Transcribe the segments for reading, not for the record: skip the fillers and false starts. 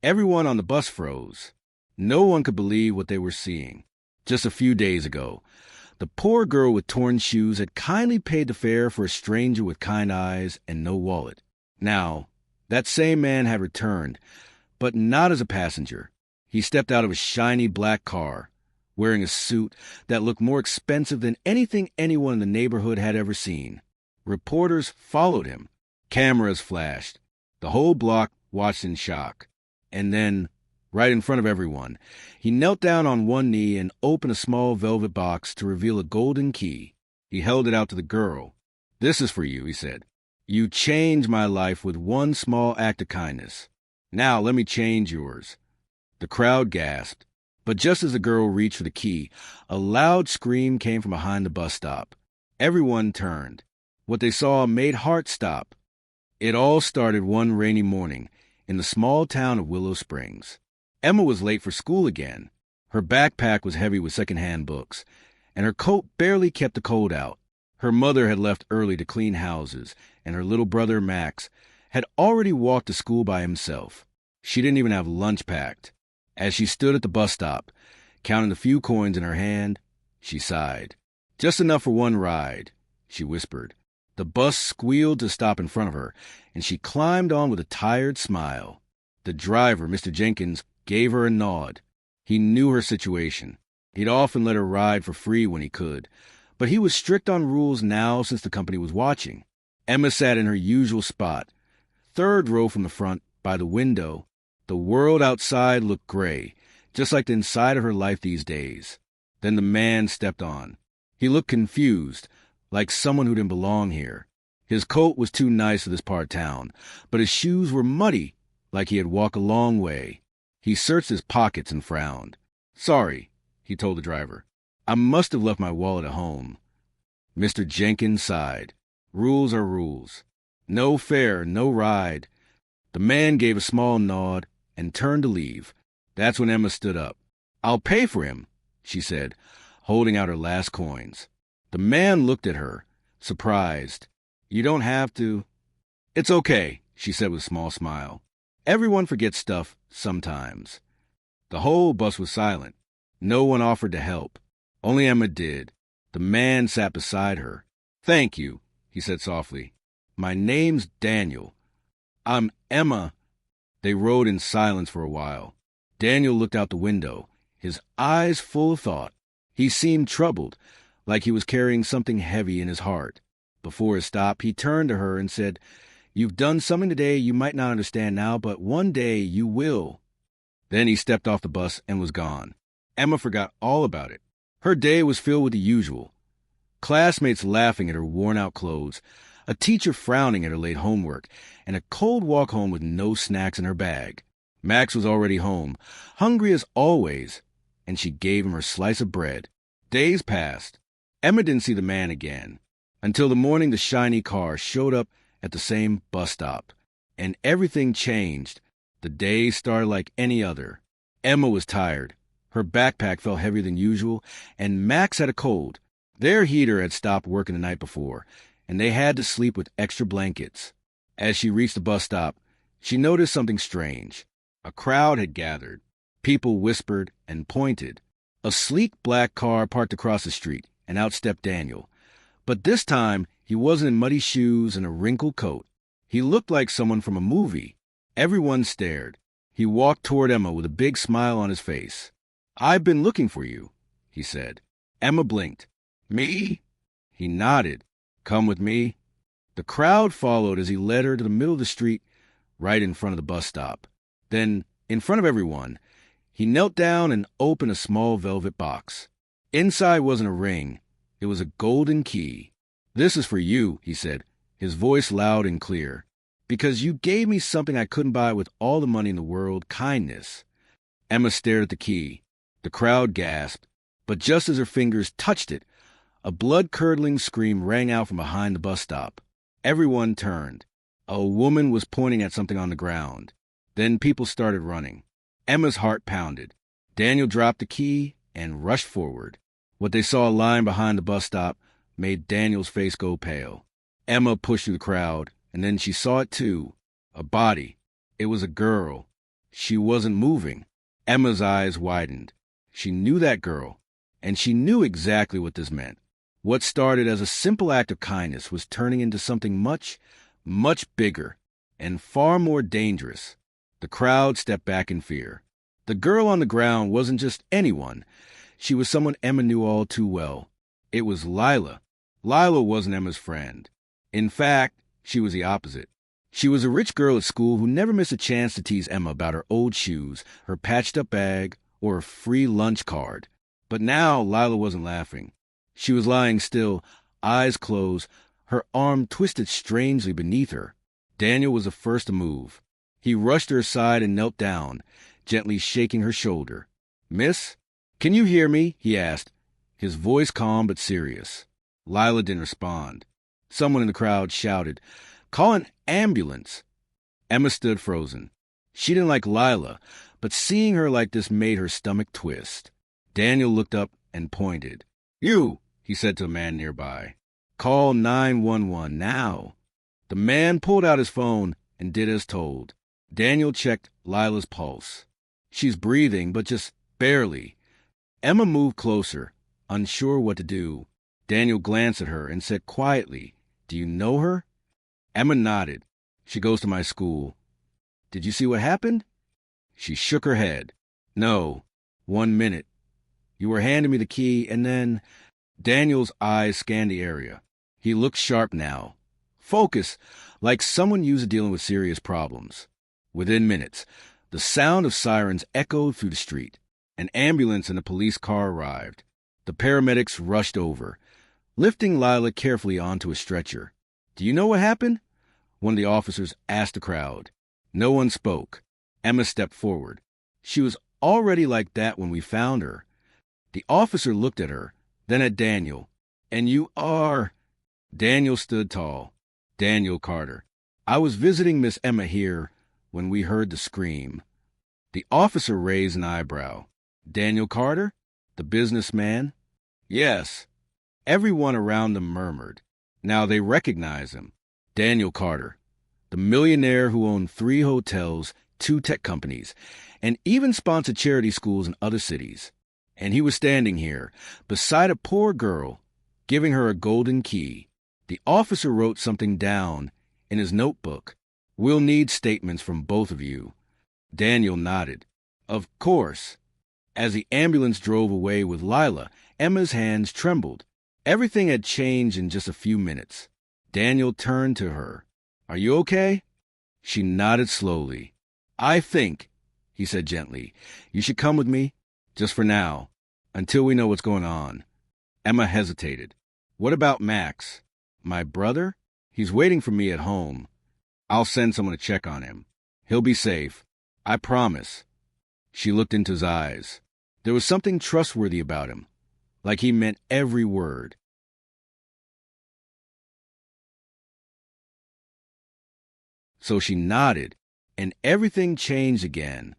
Everyone on the bus froze. No one could believe what they were seeing. Just a few days ago, the poor girl with torn shoes had kindly paid the fare for a stranger with kind eyes and no wallet. Now, that same man had returned, but not as a passenger. He stepped out of a shiny black car, wearing a suit that looked more expensive than anything anyone in the neighborhood had ever seen. Reporters followed him. Cameras flashed. The whole block watched in shock. And then, right in front of everyone, he knelt down on one knee and opened a small velvet box to reveal a golden key. He held it out to the girl. "This is for you," he said. "You changed my life with one small act of kindness. Now let me change yours." The crowd gasped. But just as the girl reached for the key, a loud scream came from behind the bus stop. Everyone turned. What they saw made hearts stop. It all started one rainy morning in the small town of Willow Springs. Emma was late for school again. Her backpack was heavy with secondhand books, and her coat barely kept the cold out. Her mother had left early to clean houses, and her little brother, Max, had already walked to school by himself. She didn't even have lunch packed. As she stood at the bus stop, counting the few coins in her hand, she sighed. "Just enough for one ride," she whispered. The bus squealed to stop in front of her, and she climbed on with a tired smile. The driver, Mr. Jenkins, gave her a nod. He knew her situation. He'd often let her ride for free when he could, but he was strict on rules now since the company was watching. Emma sat in her usual spot, third row from the front, by the window. The world outside looked gray, just like the inside of her life these days. Then the man stepped on. He looked confused, like someone who didn't belong here. His coat was too nice for this part of town, but his shoes were muddy, like he had walked a long way. He searched his pockets and frowned. "Sorry," he told the driver. "I must have left my wallet at home." Mr. Jenkins sighed. Rules are rules. No fare, no ride. The man gave a small nod and turned to leave. That's when Emma stood up. "I'll pay for him," she said, holding out her last coins. The man looked at her, surprised. "You don't have to." "It's okay," she said with a small smile. "Everyone forgets stuff sometimes." The whole bus was silent. No one offered to help. Only Emma did. The man sat beside her. "Thank you," he said softly. "My name's Daniel." "I'm Emma." They rode in silence for a while. Daniel looked out the window, his eyes full of thought. He seemed troubled, like he was carrying something heavy in his heart. Before his stop, he turned to her and said, "You've done something today you might not understand now, but one day you will." Then he stepped off the bus and was gone. Emma forgot all about it. Her day was filled with the usual. Classmates laughing at her worn-out clothes, a teacher frowning at her late homework, and a cold walk home with no snacks in her bag. Max was already home, hungry as always, and she gave him her slice of bread. Days passed. Emma didn't see the man again, until the morning the shiny car showed up at the same bus stop, and everything changed. The day started like any other. Emma was tired. Her backpack felt heavier than usual, and Max had a cold. Their heater had stopped working the night before, and they had to sleep with extra blankets. As she reached the bus stop, she noticed something strange. A crowd had gathered. People whispered and pointed. A sleek black car parked across the street, and out stepped Daniel. But this time, he wasn't in muddy shoes and a wrinkled coat. He looked like someone from a movie. Everyone stared. He walked toward Emma with a big smile on his face. "I've been looking for you," he said. Emma blinked. "Me?" He nodded. "Come with me." The crowd followed as he led her to the middle of the street, right in front of the bus stop. Then, in front of everyone, he knelt down and opened a small velvet box. Inside wasn't a ring. It was a golden key. "This is for you," he said, his voice loud and clear. "Because you gave me something I couldn't buy with all the money in the world, kindness." Emma stared at the key. The crowd gasped. But just as her fingers touched it, a blood-curdling scream rang out from behind the bus stop. Everyone turned. A woman was pointing at something on the ground. Then people started running. Emma's heart pounded. Daniel dropped the key and rushed forward. What they saw lying behind the bus stop made Daniel's face go pale. Emma pushed through the crowd, and then she saw it too. A body. It was a girl. She wasn't moving. Emma's eyes widened. She knew that girl, and she knew exactly what this meant. What started as a simple act of kindness was turning into something much, much bigger and far more dangerous. The crowd stepped back in fear. The girl on the ground wasn't just anyone. She was someone Emma knew all too well. It was Lila. Lila wasn't Emma's friend. In fact, she was the opposite. She was a rich girl at school who never missed a chance to tease Emma about her old shoes, her patched-up bag, or a free lunch card. But now Lila wasn't laughing. She was lying still, eyes closed, her arm twisted strangely beneath her. Daniel was the first to move. He rushed to her side and knelt down, gently shaking her shoulder. "Miss, can you hear me?" he asked, his voice calm but serious. Lila didn't respond. Someone in the crowd shouted, "Call an ambulance!" Emma stood frozen. She didn't like Lila, but seeing her like this made her stomach twist. Daniel looked up and pointed. "You," he said to a man nearby. "Call 911 now." The man pulled out his phone and did as told. Daniel checked Lila's pulse. "She's breathing, but just barely." Emma moved closer, unsure what to do. Daniel glanced at her and said quietly, "Do you know her?" Emma nodded. "She goes to my school." "Did you see what happened?" She shook her head. "No. 1 minute. You were handing me the key, and then—" Daniel's eyes scanned the area. He looked sharp now. Focus, like someone used to dealing with serious problems. Within minutes, the sound of sirens echoed through the street. An ambulance and a police car arrived. The paramedics rushed over, lifting Lila carefully onto a stretcher. "Do you know what happened?" one of the officers asked the crowd. No one spoke. Emma stepped forward. "She was already like that when we found her." The officer looked at her, then at Daniel. "And you are—" Daniel stood tall. "Daniel Carter. I was visiting Miss Emma here when we heard the scream." The officer raised an eyebrow. "Daniel Carter? The businessman?" "Yes." Everyone around them murmured. Now they recognized him. Daniel Carter, the millionaire who owned 3 hotels, 2 tech companies, and even sponsored charity schools in other cities. And he was standing here, beside a poor girl, giving her a golden key. The officer wrote something down in his notebook. "We'll need statements from both of you." Daniel nodded. "Of course." As the ambulance drove away with Lila, Emma's hands trembled. Everything had changed in just a few minutes. Daniel turned to her. "Are you okay?" She nodded slowly. "I think," he said gently, "you should come with me, just for now, until we know what's going on." Emma hesitated. "What about Max?" "My brother? He's waiting for me at home. I'll send someone to check on him. He'll be safe. I promise." She looked into his eyes. There was something trustworthy about him, like he meant every word. So she nodded, and everything changed again.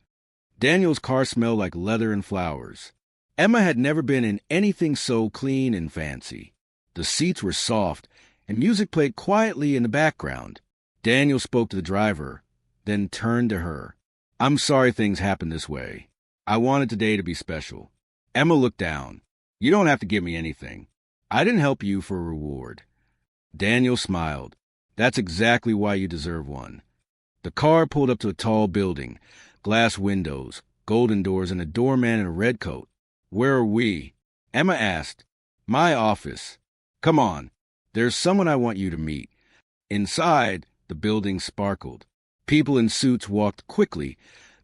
Daniel's car smelled like leather and flowers. Emma had never been in anything so clean and fancy. The seats were soft, and music played quietly in the background. Daniel spoke to the driver, then turned to her. "I'm sorry things happened this way. I wanted today to be special." Emma looked down. "You don't have to give me anything. I didn't help you for a reward." Daniel smiled. "That's exactly why you deserve one." The car pulled up to a tall building, glass windows, golden doors, and a doorman in a red coat. "Where are we?" Emma asked. "My office. Come on. There's someone I want you to meet." Inside, the building sparkled. People in suits walked quickly,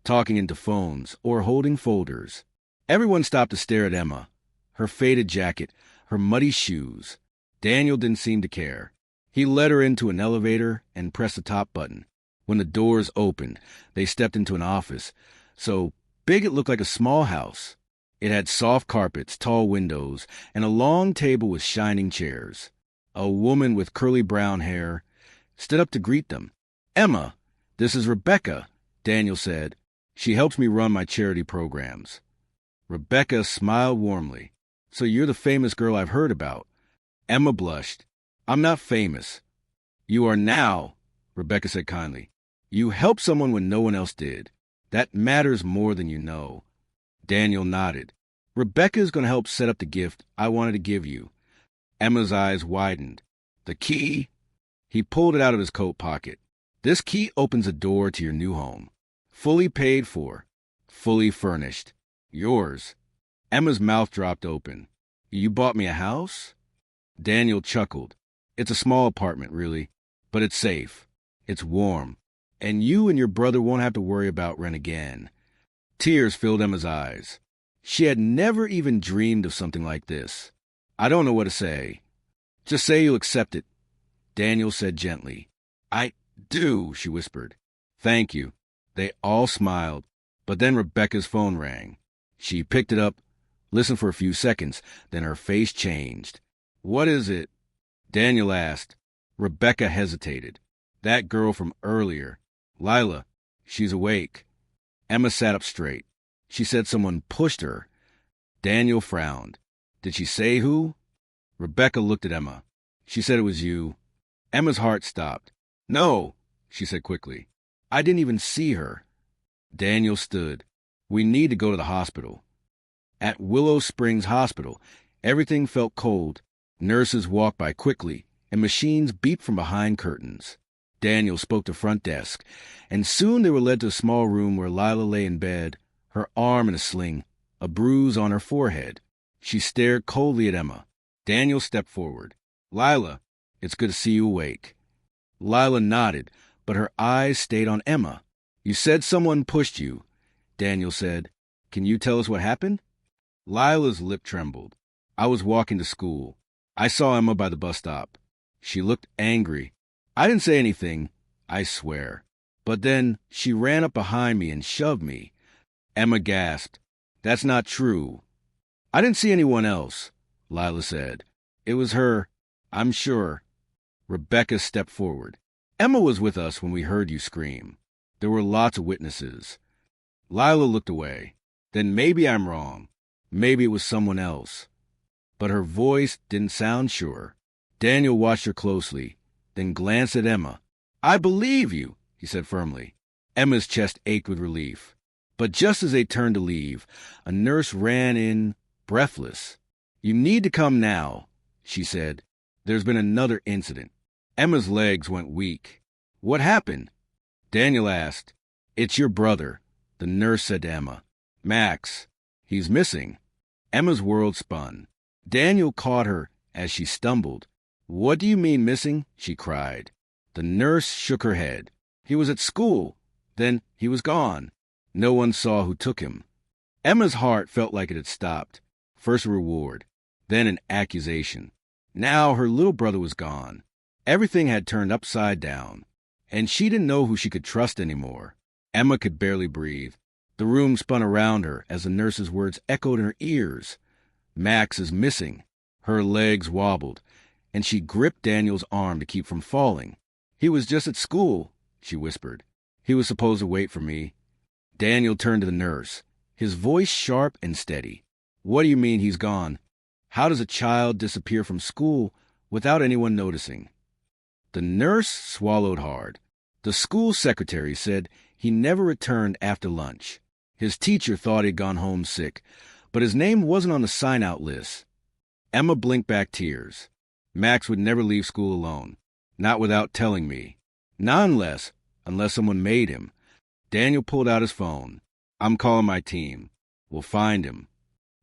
talking into phones or holding folders. Everyone stopped to stare at Emma, her faded jacket, her muddy shoes. Daniel didn't seem to care. He led her into an elevator and pressed the top button. When the doors opened, they stepped into an office, so big it looked like a small house. It had soft carpets, tall windows, and a long table with shining chairs. A woman with curly brown hair stood up to greet them. "Emma, this is Rebecca," Daniel said. "She helps me run my charity programs." Rebecca smiled warmly. "So you're the famous girl I've heard about." Emma blushed. "I'm not famous." "You are now," Rebecca said kindly. "You helped someone when no one else did." That matters more than you know. Daniel nodded. Rebecca's going to help set up the gift I wanted to give you. Emma's eyes widened. The key? He pulled it out of his coat pocket. This key opens a door to your new home. Fully paid for. Fully furnished. Yours. Emma's mouth dropped open. You bought me a house? Daniel chuckled. It's a small apartment, really, but it's safe. It's warm. And you and your brother won't have to worry about rent again. Tears filled Emma's eyes. She had never even dreamed of something like this. I don't know what to say. Just say you'll accept it, Daniel said gently. I do, she whispered. Thank you. They all smiled, but then Rebecca's phone rang. She picked it up, listened for a few seconds, then her face changed. What is it? Daniel asked. Rebecca hesitated. That girl from earlier. Lila. She's awake. Emma sat up straight. She said someone pushed her. Daniel frowned. Did she say who? Rebecca looked at Emma. She said it was you. Emma's heart stopped. No, she said quickly. I didn't even see her. Daniel stood. We need to go to the hospital. At Willow Springs Hospital, everything felt cold. Nurses walked by quickly, and machines beeped from behind curtains. Daniel spoke to front desk, and soon they were led to a small room where Lila lay in bed, her arm in a sling, a bruise on her forehead. She stared coldly at Emma. Daniel stepped forward. Lila, it's good to see you awake. Lila nodded, but her eyes stayed on Emma. You said someone pushed you, Daniel said. Can you tell us what happened? Lila's lip trembled. I was walking to school. I saw Emma by the bus stop. She looked angry. I didn't say anything, I swear. But then she ran up behind me and shoved me. Emma gasped. That's not true. I didn't see anyone else, Lila said. It was her, I'm sure. Rebecca stepped forward. Emma was with us when we heard you scream. There were lots of witnesses. Lila looked away. Then maybe I'm wrong. Maybe it was someone else. But her voice didn't sound sure. Daniel watched her closely, then glanced at Emma. I believe you, he said firmly. Emma's chest ached with relief. But just as they turned to leave, a nurse ran in, breathless. You need to come now, she said. There's been another incident. Emma's legs went weak. What happened? Daniel asked. It's your brother, the nurse said to Emma. Max. He's missing. Emma's world spun. Daniel caught her as she stumbled. What do you mean missing? She cried. The nurse shook her head. He was at school. Then he was gone. No one saw who took him. Emma's heart felt like it had stopped. First a reward, then an accusation. Now her little brother was gone. Everything had turned upside down, and she didn't know who she could trust anymore. Emma could barely breathe. The room spun around her as the nurse's words echoed in her ears. Max is missing. Her legs wobbled, and she gripped Daniel's arm to keep from falling. He was just at school, she whispered. He was supposed to wait for me. Daniel turned to the nurse, his voice sharp and steady. What do you mean he's gone? How does a child disappear from school without anyone noticing? The nurse swallowed hard. The school secretary said he never returned after lunch. His teacher thought he'd gone home sick, but his name wasn't on the sign-out list. Emma blinked back tears. Max would never leave school alone, not without telling me. Not unless someone made him. Daniel pulled out his phone. I'm calling my team. We'll find him.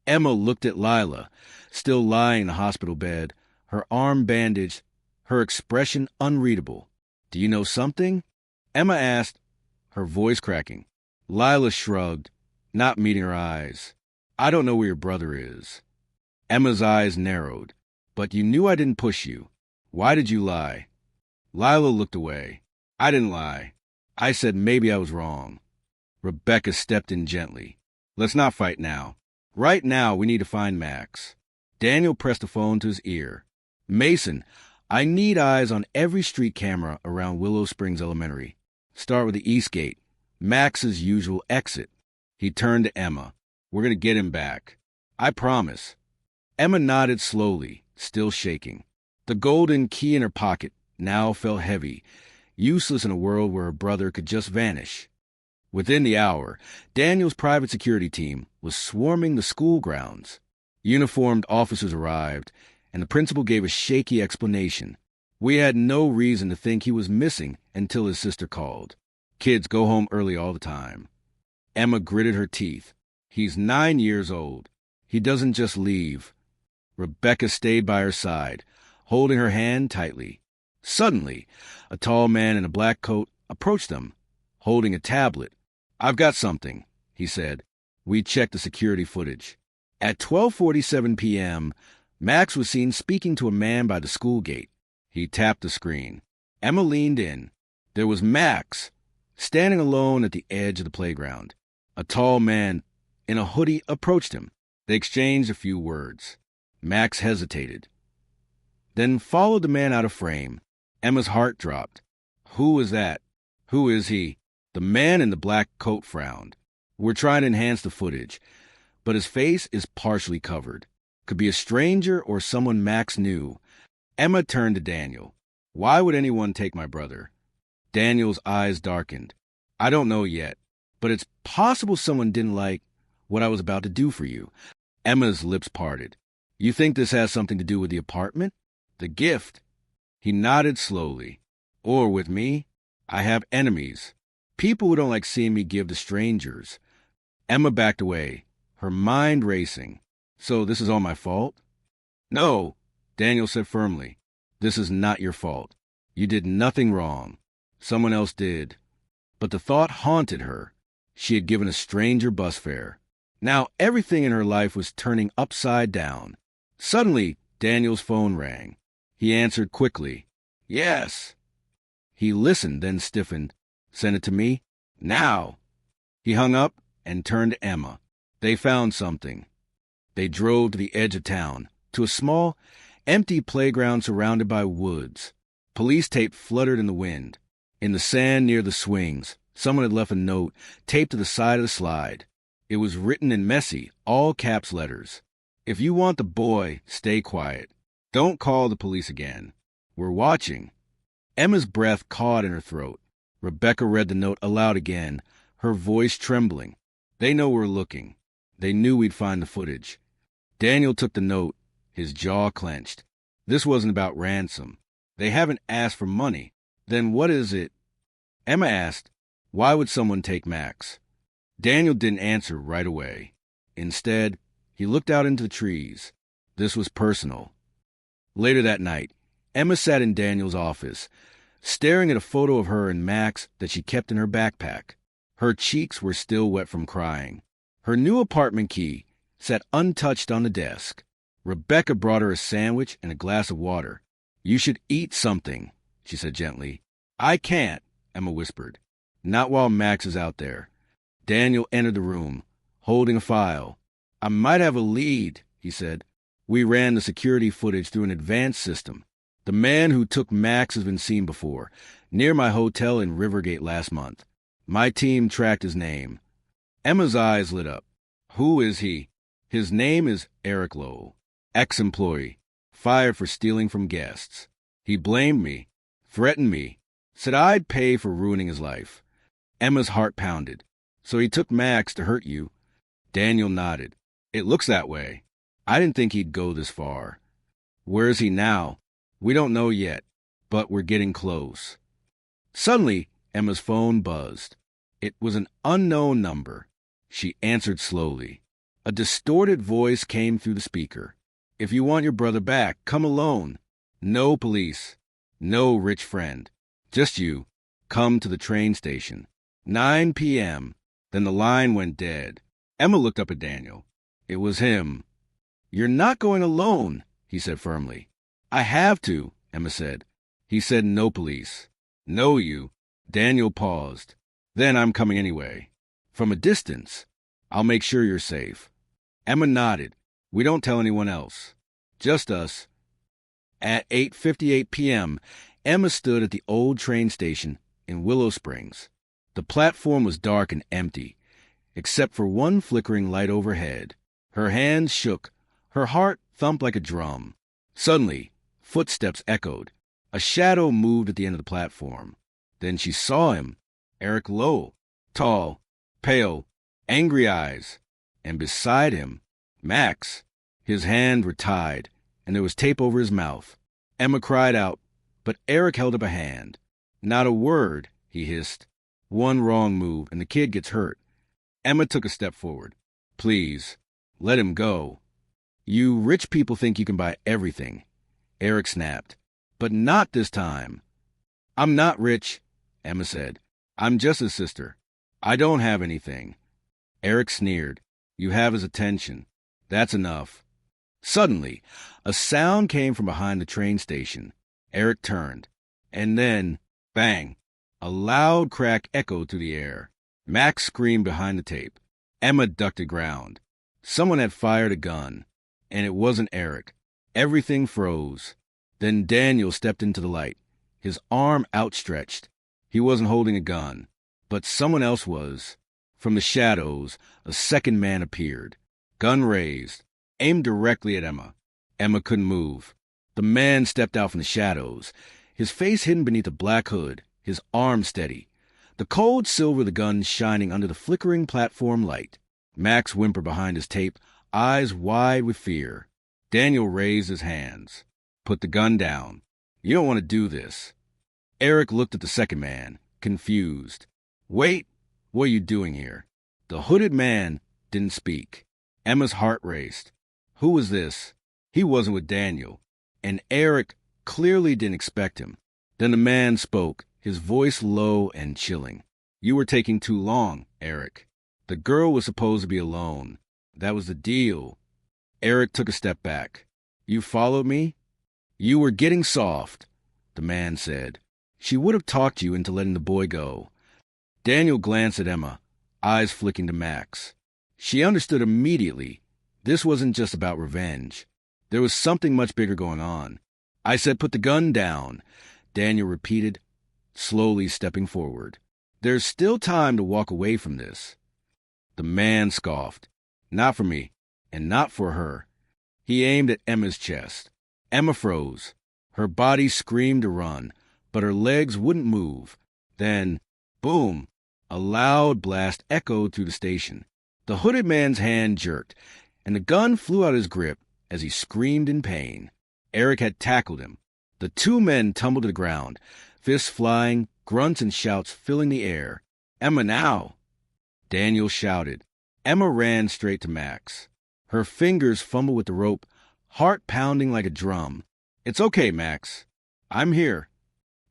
Emma looked at Lila, still lying in the hospital bed, her arm bandaged, her expression unreadable. Do you know something? Emma asked, her voice cracking. Lila shrugged, not meeting her eyes. I don't know where your brother is. Emma's eyes narrowed. But you knew I didn't push you. Why did you lie? Lila looked away. I didn't lie. I said maybe I was wrong. Rebecca stepped in gently. Let's not fight now. Right now, we need to find Max. Daniel pressed the phone to his ear. Mason, I need eyes on every street camera around Willow Springs Elementary. Start with the east gate, Max's usual exit. He turned to Emma. We're going to get him back. I promise. Emma nodded slowly, still shaking. The golden key in her pocket now felt heavy, useless in a world where her brother could just vanish. Within the hour, Daniel's private security team was swarming the school grounds. Uniformed officers arrived, and the principal gave a shaky explanation. We had no reason to think he was missing until his sister called. Kids go home early all the time. Emma gritted her teeth. He's 9 years old. He doesn't just leave. Rebecca stayed by her side, holding her hand tightly. Suddenly, a tall man in a black coat approached them, holding a tablet. "I've got something," he said. We checked the security footage. At 12:47 p.m., Max was seen speaking to a man by the school gate. He tapped the screen. Emma leaned in. There was Max, standing alone at the edge of the playground. A tall man in a hoodie approached him. They exchanged a few words. Max hesitated, then followed the man out of frame. Emma's heart dropped. "Who is that? Who is he?" The man in the black coat frowned. "We're trying to enhance the footage, but his face is partially covered. Could be a stranger or someone Max knew." Emma turned to Daniel. "Why would anyone take my brother?" Daniel's eyes darkened. "I don't know yet, but it's possible someone didn't like what I was about to do for you." Emma's lips parted. "You think this has something to do with the apartment? The gift?" He nodded slowly. "Or with me? I have enemies. People who don't like seeing me give to strangers." Emma backed away, her mind racing. "So this is all my fault?" "No," Daniel said firmly. "This is not your fault. You did nothing wrong. Someone else did." But the thought haunted her. She had given a stranger bus fare. Now everything in her life was turning upside down. Suddenly, Daniel's phone rang. He answered quickly. "Yes." He listened, then stiffened. "Send it to me? Now." He hung up and turned to Emma. They found something. They drove to the edge of town, to a small, empty playground surrounded by woods. Police tape fluttered in the wind. In the sand near the swings, someone had left a note taped to the side of the slide. It was written in messy, all-caps letters. "If you want the boy, stay quiet. Don't call the police again. We're watching." Emma's breath caught in her throat. Rebecca read the note aloud again, her voice trembling. "They know we're looking. They knew we'd find the footage." Daniel took the note, his jaw clenched. This wasn't about ransom. They haven't asked for money. Then what is it? Emma asked, "Why would someone take Max?" Daniel didn't answer right away. Instead, he looked out into the trees. This was personal. Later that night, Emma sat in Daniel's office, staring at a photo of her and Max that she kept in her backpack. Her cheeks were still wet from crying. Her new apartment key sat untouched on the desk. Rebecca brought her a sandwich and a glass of water. "You should eat something," she said gently. "I can't," Emma whispered. "Not while Max is out there." Daniel entered the room, holding a file. "I might have a lead," he said. "We ran the security footage through an advanced system. The man who took Max has been seen before, near my hotel in Rivergate last month. My team tracked his name." Emma's eyes lit up. "Who is he?" "His name is Eric Lowe, ex-employee, fired for stealing from guests. He blamed me, threatened me, said I'd pay for ruining his life." Emma's heart pounded. "So he took Max to hurt you?" Daniel nodded. "It looks that way. I didn't think he'd go this far." "Where is he now?" "We don't know yet, but we're getting close." Suddenly, Emma's phone buzzed. It was an unknown number. She answered slowly. A distorted voice came through the speaker. "If you want your brother back, come alone. No police. No rich friend. Just you. Come to the train station. 9 p.m. Then the line went dead. Emma looked up at Daniel. It was him. "You're not going alone," he said firmly. "I have to," Emma said. He said no police. "No, you." Daniel paused. "Then I'm coming anyway. From a distance. I'll make sure you're safe." Emma nodded. "We don't tell anyone else. Just us." At 8:58 p.m., Emma stood at the old train station in Willow Springs. The platform was dark and empty, except for one flickering light overhead. Her hands shook. Her heart thumped like a drum. Suddenly, footsteps echoed. A shadow moved at the end of the platform. Then she saw him, Eric Lowe. Tall, pale, angry eyes. And beside him, Max. His hands were tied, and there was tape over his mouth. Emma cried out, but Eric held up a hand. Not a word, he hissed. One wrong move, and the kid gets hurt. Emma took a step forward. Please, let him go. You rich people think you can buy everything. Eric snapped. But not this time. I'm not rich, Emma said. I'm just his sister. I don't have anything. Eric sneered. You have his attention. That's enough. Suddenly, a sound came from behind the train station. Eric turned. And then, bang! A loud crack echoed through the air. Max screamed behind the tape. Emma ducked to ground. Someone had fired a gun. And it wasn't Eric. Everything froze. Then Daniel stepped into the light, his arm outstretched. He wasn't holding a gun, but someone else was. From the shadows, a second man appeared. Gun raised, aimed directly at Emma. Emma couldn't move. The man stepped out from the shadows, his face hidden beneath a black hood, his arm steady. The cold silver of the gun shining under the flickering platform light. Max whimpered behind his tape, eyes wide with fear. Daniel raised his hands. Put the gun down. You don't want to do this. Eric looked at the second man, confused. Wait, what are you doing here? The hooded man didn't speak. Emma's heart raced. Who was this? He wasn't with Daniel. And Eric clearly didn't expect him. Then the man spoke, his voice low and chilling. You were taking too long, Eric. The girl was supposed to be alone. That was the deal. Eric took a step back. You followed me? You were getting soft, the man said. She would have talked you into letting the boy go. Daniel glanced at Emma, eyes flicking to Max. She understood immediately. This wasn't just about revenge. There was something much bigger going on. I said put the gun down, Daniel repeated, slowly stepping forward. There's still time to walk away from this. The man scoffed. Not for me, and not for her. He aimed at Emma's chest. Emma froze. Her body screamed to run, but her legs wouldn't move. Then, boom, a loud blast echoed through the station. The hooded man's hand jerked, and the gun flew out of his grip as he screamed in pain. Eric had tackled him. The two men tumbled to the ground, fists flying, grunts and shouts filling the air. Emma now! Daniel shouted. Emma ran straight to Max. Her fingers fumbled with the rope, heart pounding like a drum. It's okay, Max. I'm here.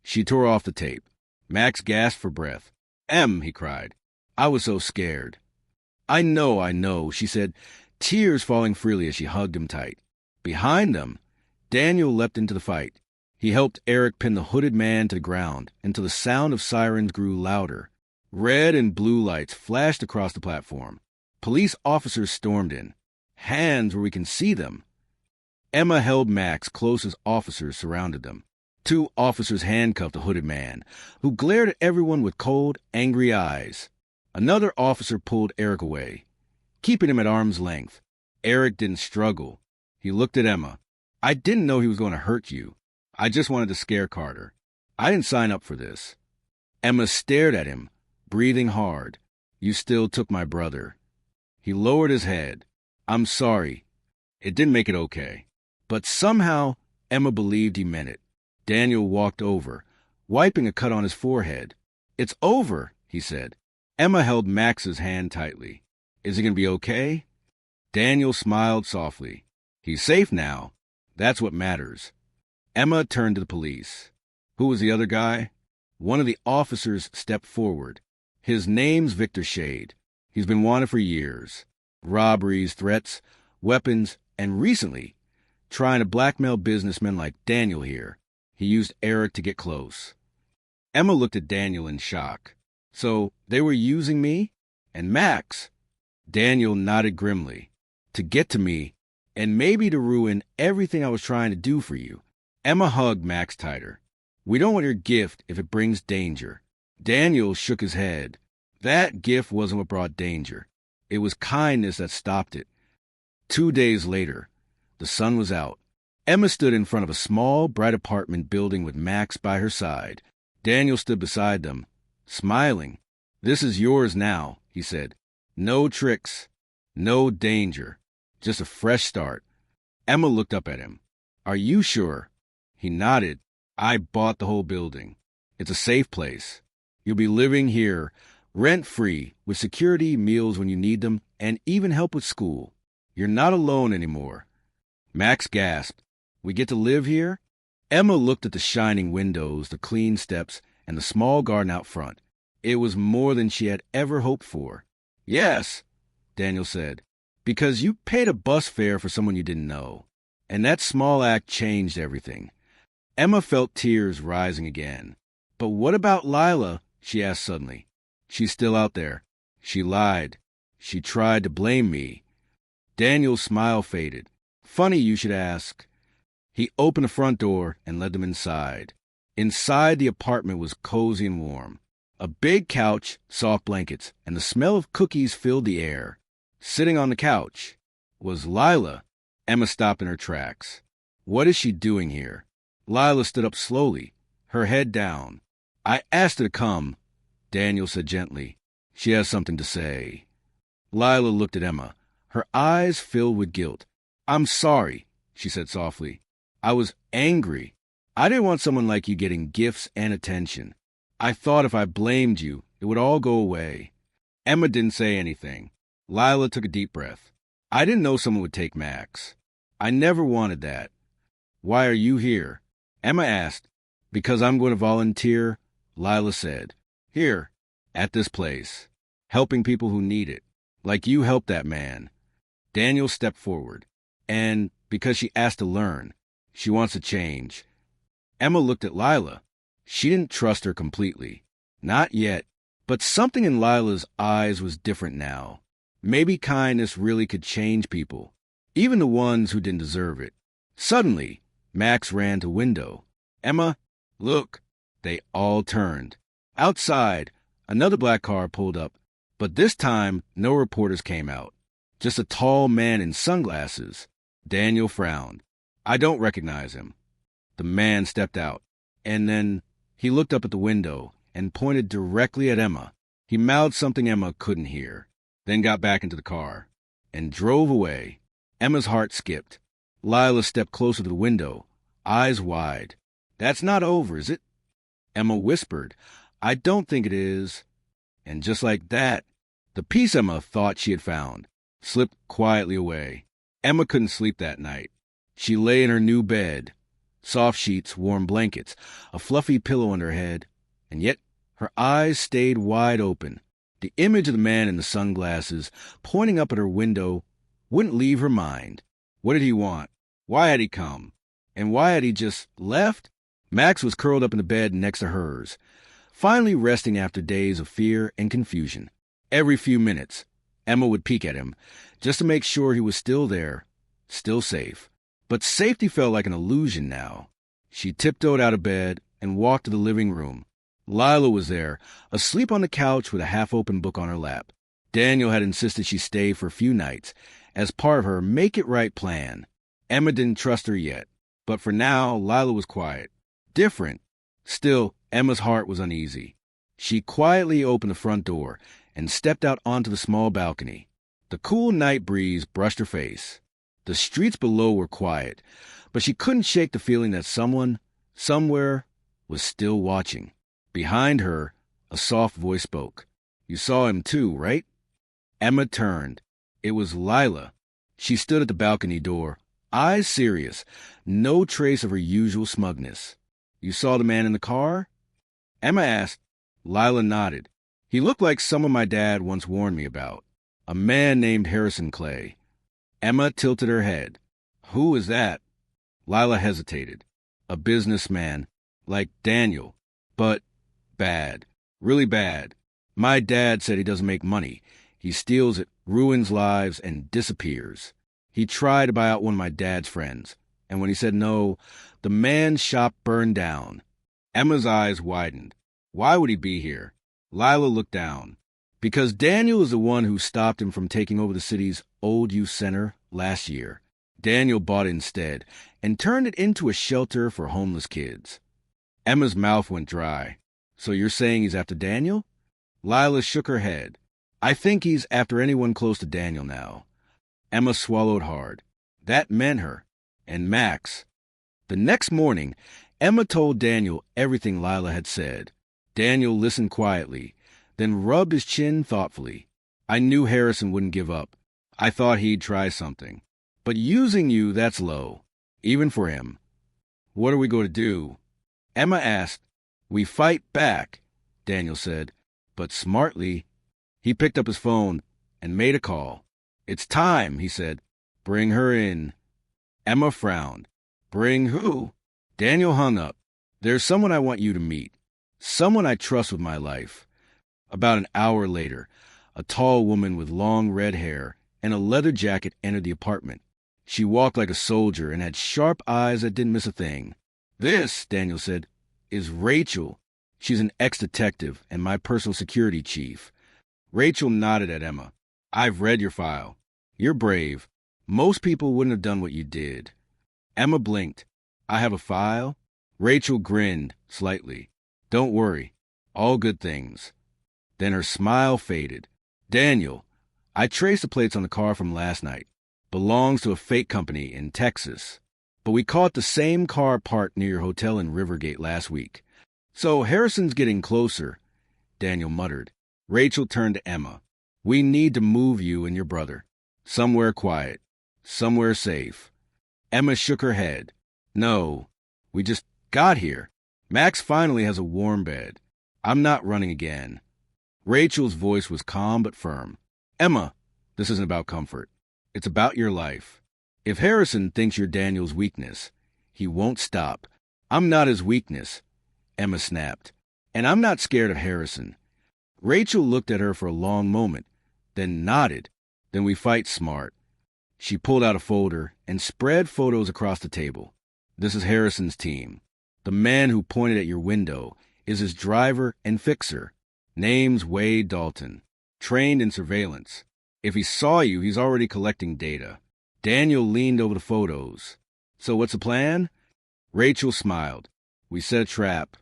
She tore off the tape. Max gasped for breath. Em, he cried. I was so scared. I know, she said, tears falling freely as she hugged him tight. Behind them, Daniel leapt into the fight. He helped Eric pin the hooded man to the ground until the sound of sirens grew louder. Red and blue lights flashed across the platform. Police officers stormed in. Hands where we can see them. Emma held Max close as officers surrounded them. Two officers handcuffed the hooded man, who glared at everyone with cold, angry eyes. Another officer pulled Eric away, keeping him at arm's length. Eric didn't struggle. He looked at Emma. I didn't know he was going to hurt you. I just wanted to scare Carter. I didn't sign up for this. Emma stared at him, breathing hard. You still took my brother. He lowered his head. I'm sorry. It didn't make it okay. But somehow, Emma believed he meant it. Daniel walked over, wiping a cut on his forehead. It's over, he said. Emma held Max's hand tightly. Is he going to be okay? Daniel smiled softly. He's safe now. That's what matters. Emma turned to the police. Who was the other guy? One of the officers stepped forward. His name's Victor Shade. He's been wanted for years. Robberies, threats, weapons, and recently, trying to blackmail businessmen like Daniel here. He used Eric to get close. Emma looked at Daniel in shock. So they were using me? And Max? Daniel nodded grimly. To get to me, and maybe to ruin everything I was trying to do for you. Emma hugged Max tighter. We don't want your gift if it brings danger. Daniel shook his head. That gift wasn't what brought danger. It was kindness that stopped it. 2 days later, the sun was out. Emma stood in front of a small, bright apartment building with Max by her side. Daniel stood beside them, smiling. This is yours now, he said. No tricks, no danger, just a fresh start. Emma looked up at him. Are you sure? He nodded. I bought the whole building. It's a safe place. You'll be living here, rent-free, with security, meals when you need them, and even help with school. You're not alone anymore. Max gasped. We get to live here? Emma looked at the shining windows, the clean steps, and the small garden out front. It was more than she had ever hoped for. Yes, Daniel said, because you paid a bus fare for someone you didn't know. And that small act changed everything. Emma felt tears rising again. But what about Lila? She asked suddenly. She's still out there. She lied. She tried to blame me. Daniel's smile faded. Funny you should ask. He opened the front door and led them inside. Inside, the apartment was cozy and warm. A big couch, soft blankets, and the smell of cookies filled the air. Sitting on the couch was Lila. Emma stopped in her tracks. What is she doing here? Lila stood up slowly, her head down. I asked her to come, Daniel said gently. She has something to say. Lila looked at Emma, her eyes filled with guilt. I'm sorry, she said softly. I was angry. I didn't want someone like you getting gifts and attention. I thought if I blamed you, it would all go away. Emma didn't say anything. Lila took a deep breath. I didn't know someone would take Max. I never wanted that. Why are you here? Emma asked. Because I'm going to volunteer, Lila said. Here, at this place, helping people who need it, like you helped that man. Daniel stepped forward. And because she asked to learn, she wants to change. Emma looked at Lila. She didn't trust her completely. Not yet. But something in Lila's eyes was different now. Maybe kindness really could change people, even the ones who didn't deserve it. Suddenly, Max ran to the window. Emma, look. They all turned. Outside, another black car pulled up, but this time no reporters came out. Just a tall man in sunglasses. Daniel frowned. I don't recognize him. The man stepped out, and then he looked up at the window and pointed directly at Emma. He mouthed something Emma couldn't hear, then got back into the car and drove away. Emma's heart skipped. Lila stepped closer to the window, eyes wide. That's not over, is it? Emma whispered, I don't think it is. And just like that, the peace Emma thought she had found slipped quietly away. Emma couldn't sleep that night. She lay in her new bed, soft sheets, warm blankets, a fluffy pillow on her head, and yet her eyes stayed wide open. The image of the man in the sunglasses pointing up at her window wouldn't leave her mind. What did he want? Why had he come? And why had he just left? Max was curled up in the bed next to hers, finally resting after days of fear and confusion. Every few minutes, Emma would peek at him, just to make sure he was still there, still safe. But safety felt like an illusion now. She tiptoed out of bed and walked to the living room. Lila was there, asleep on the couch with a half-open book on her lap. Daniel had insisted she stay for a few nights, as part of her make-it-right plan. Emma didn't trust her yet, but for now, Lila was quiet. Different. Still, Emma's heart was uneasy. She quietly opened the front door and stepped out onto the small balcony. The cool night breeze brushed her face. The streets below were quiet, but she couldn't shake the feeling that someone, somewhere, was still watching. Behind her, a soft voice spoke. You saw him too, right? Emma turned. It was Lila. She stood at the balcony door, eyes serious, no trace of her usual smugness. You saw the man in the car? Emma asked. Lila nodded. He looked like someone my dad once warned me about. A man named Harrison Clay. Emma tilted her head. Who is that? Lila hesitated. A businessman, like Daniel, but bad, really bad. My dad said he doesn't make money. He steals it, ruins lives, and disappears. He tried to buy out one of my dad's friends, and when he said no, the man's shop burned down. Emma's eyes widened. Why would he be here? Lila looked down. Because Daniel is the one who stopped him from taking over the city's old youth center last year. Daniel bought it instead and turned it into a shelter for homeless kids. Emma's mouth went dry. So you're saying he's after Daniel? Lila shook her head. I think he's after anyone close to Daniel now. Emma swallowed hard. That meant her. And Max. The next morning, Emma told Daniel everything Lila had said. Daniel listened quietly, then rubbed his chin thoughtfully. I knew Harrison wouldn't give up. I thought he'd try something. But using you, that's low. Even for him. What are we going to do? Emma asked. We fight back, Daniel said. But smartly. He picked up his phone and made a call. It's time, he said. Bring her in. Emma frowned. Bring who? Daniel hung up. There's someone I want you to meet. Someone I trust with my life. About an hour later, a tall woman with long red hair and a leather jacket entered the apartment. She walked like a soldier and had sharp eyes that didn't miss a thing. This, Daniel said, is Rachel. She's an ex-detective and my personal security chief. Rachel nodded at Emma. I've read your file. You're brave. Most people wouldn't have done what you did. Emma blinked. I have a file? Rachel grinned slightly. Don't worry. All good things. Then her smile faded. Daniel, I traced the plates on the car from last night. Belongs to a fake company in Texas. But we caught the same car parked near your hotel in Rivergate last week. So Harrison's getting closer, Daniel muttered. Rachel turned to Emma. We need to move you and your brother. Somewhere quiet. Somewhere safe. Emma shook her head. No, we just got here. Max finally has a warm bed. I'm not running again. Rachel's voice was calm but firm. Emma, this isn't about comfort. It's about your life. If Harrison thinks you're Daniel's weakness, he won't stop. I'm not his weakness, Emma snapped. And I'm not scared of Harrison. Rachel looked at her for a long moment, then nodded. Then we fight smart. She pulled out a folder and spread photos across the table. This is Harrison's team. The man who pointed at your window is his driver and fixer. Name's Wade Dalton. Trained in surveillance. If he saw you, he's already collecting data. Daniel leaned over the photos. So what's the plan? Rachel smiled. We set a trap.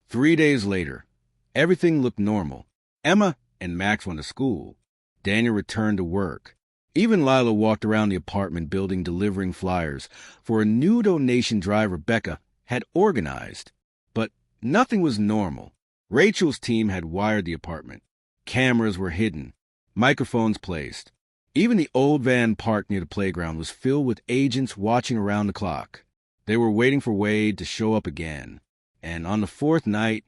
3 days later, everything looked normal. Emma and Max went to school. Daniel returned to work. Even Lila walked around the apartment building delivering flyers for a new donation drive Rebecca had organized. But nothing was normal. Rachel's team had wired the apartment. Cameras were hidden. Microphones placed. Even the old van parked near the playground was filled with agents watching around the clock. They were waiting for Wade to show up again. And on the fourth night,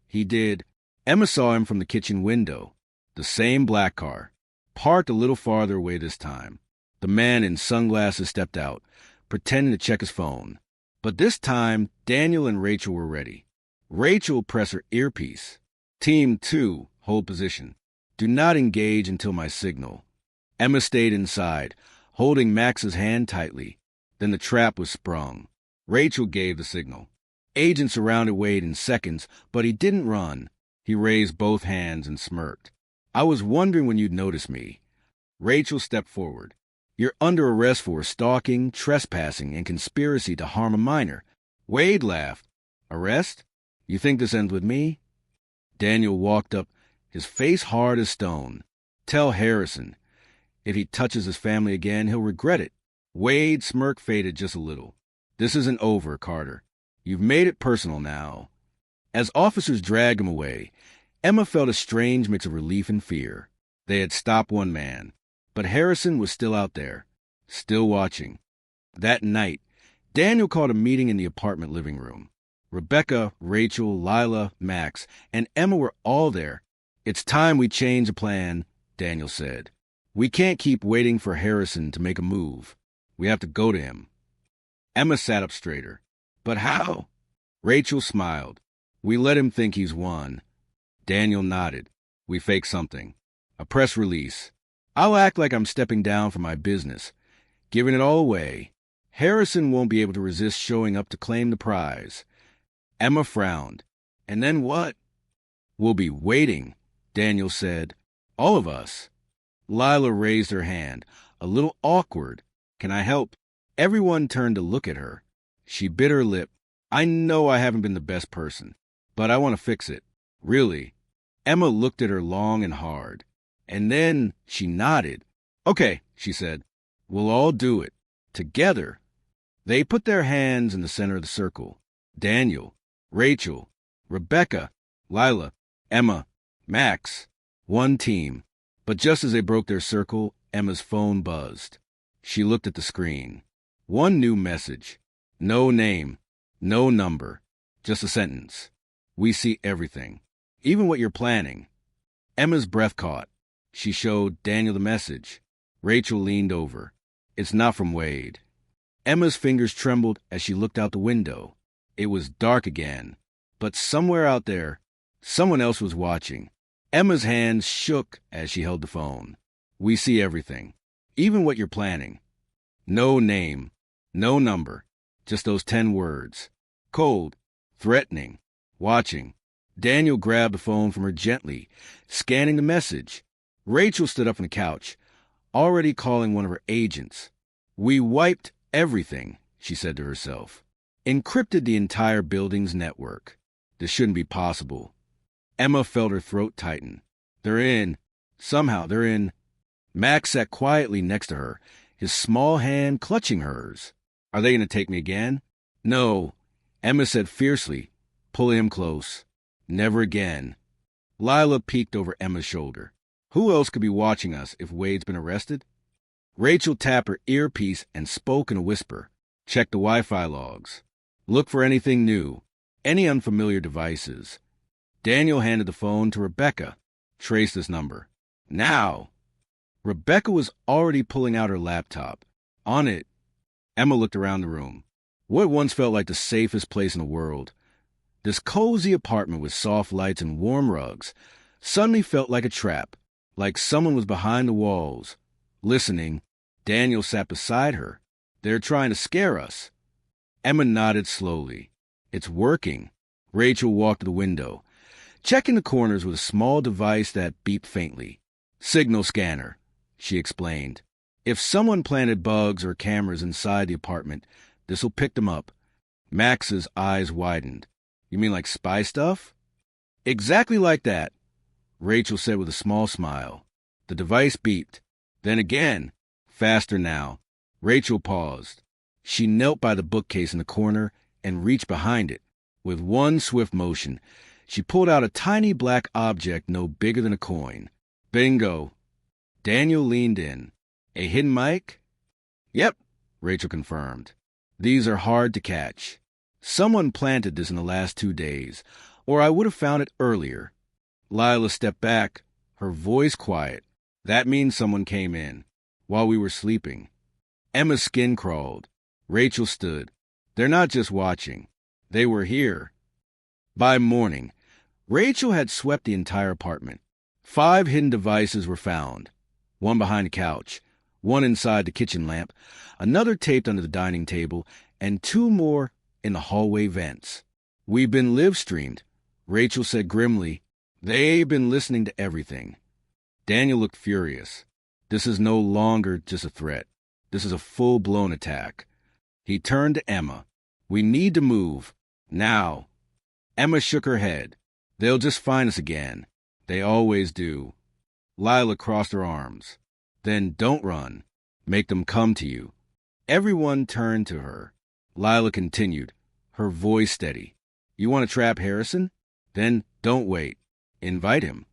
he did. Emma saw him from the kitchen window. The same black car. Parked a little farther away this time. The man in sunglasses stepped out, pretending to check his phone. But this time, Daniel and Rachel were ready. Rachel pressed her earpiece. Team 2, hold position. Do not engage until my signal. Emma stayed inside, holding Max's hand tightly. Then the trap was sprung. Rachel gave the signal. Agents surrounded Wade in seconds, but he didn't run. He raised both hands and smirked. I was wondering when you'd notice me. Rachel stepped forward. You're under arrest for stalking, trespassing, and conspiracy to harm a minor. Wade laughed. Arrest? You think this ends with me? Daniel walked up, his face hard as stone. Tell Harrison. If he touches his family again, he'll regret it. Wade's smirk faded just a little. This isn't over, Carter. You've made it personal now. As officers dragged him away, Emma felt a strange mix of relief and fear. They had stopped one man, but Harrison was still out there, still watching. That night, Daniel called a meeting in the apartment living room. Rebecca, Rachel, Lila, Max, and Emma were all there. It's time we change the plan, Daniel said. We can't keep waiting for Harrison to make a move. We have to go to him. Emma sat up straighter. But how? Rachel smiled. We let him think he's won. Daniel nodded. We fake something. A press release. I'll act like I'm stepping down from my business, giving it all away. Harrison won't be able to resist showing up to claim the prize. Emma frowned. And then what? We'll be waiting, Daniel said. All of us. Lila raised her hand, a little awkward. Can I help? Everyone turned to look at her. She bit her lip. I know I haven't been the best person, but I want to fix it. Really. Emma looked at her long and hard, and then she nodded. Okay, she said. We'll all do it. Together. They put their hands in the center of the circle. Daniel, Rachel, Rebecca, Lila, Emma, Max. One team. But just as they broke their circle, Emma's phone buzzed. She looked at the screen. One new message. No name, no number, just a sentence. We see everything, even what you're planning. Emma's breath caught. She showed Daniel the message. Rachel leaned over. It's not from Wade. Emma's fingers trembled as she looked out the window. It was dark again, but somewhere out there, someone else was watching. Emma's hands shook as she held the phone. We see everything, even what you're planning. No name, no number, just those 10 words. Cold, threatening, watching. Daniel grabbed the phone from her gently, scanning the message. Rachel stood up from the couch, already calling one of her agents. We wiped everything, she said to herself. Encrypted the entire building's network. This shouldn't be possible. Emma felt her throat tighten. They're in. Somehow they're in. Max sat quietly next to her, his small hand clutching hers. Are they going to take me again? No, Emma said fiercely, pulling him close. Never again. Lila peeked over Emma's shoulder. Who else could be watching us if Wade's been arrested? Rachel tapped her earpiece and spoke in a whisper. Check the Wi-Fi logs. Look for anything new, any unfamiliar devices. Daniel handed the phone to Rebecca. Trace this number. Now! Rebecca was already pulling out her laptop. On it. Emma looked around the room. What once felt like the safest place in the world, this cozy apartment with soft lights and warm rugs, suddenly felt like a trap, like someone was behind the walls. Listening, Daniel sat beside her. They're trying to scare us. Emma nodded slowly. It's working. Rachel walked to the window, checking the corners with a small device that beeped faintly. Signal scanner, she explained. If someone planted bugs or cameras inside the apartment, this'll pick them up. Max's eyes widened. You mean like spy stuff? Exactly like that, Rachel said with a small smile. The device beeped. Then again, faster now. Rachel paused. She knelt by the bookcase in the corner and reached behind it. With one swift motion, she pulled out a tiny black object no bigger than a coin. Bingo. Daniel leaned in. A hidden mic? Yep, Rachel confirmed. These are hard to catch. Someone planted this in the last 2 days, or I would have found it earlier. Lila stepped back, her voice quiet. That means someone came in, while we were sleeping. Emma's skin crawled. Rachel stood. They're not just watching. They were here. By morning, Rachel had swept the entire apartment. 5 hidden devices were found. One behind the couch, one inside the kitchen lamp, another taped under the dining table, and 2 more in the hallway vents. We've been live-streamed, Rachel said grimly. They've been listening to everything. Daniel looked furious. This is no longer just a threat. This is a full-blown attack. He turned to Emma. We need to move. Now. Emma shook her head. They'll just find us again. They always do. Lila crossed her arms. Then don't run. Make them come to you. Everyone turned to her. Lila continued, her voice steady. You want to trap Harrison? Then don't wait. Invite him.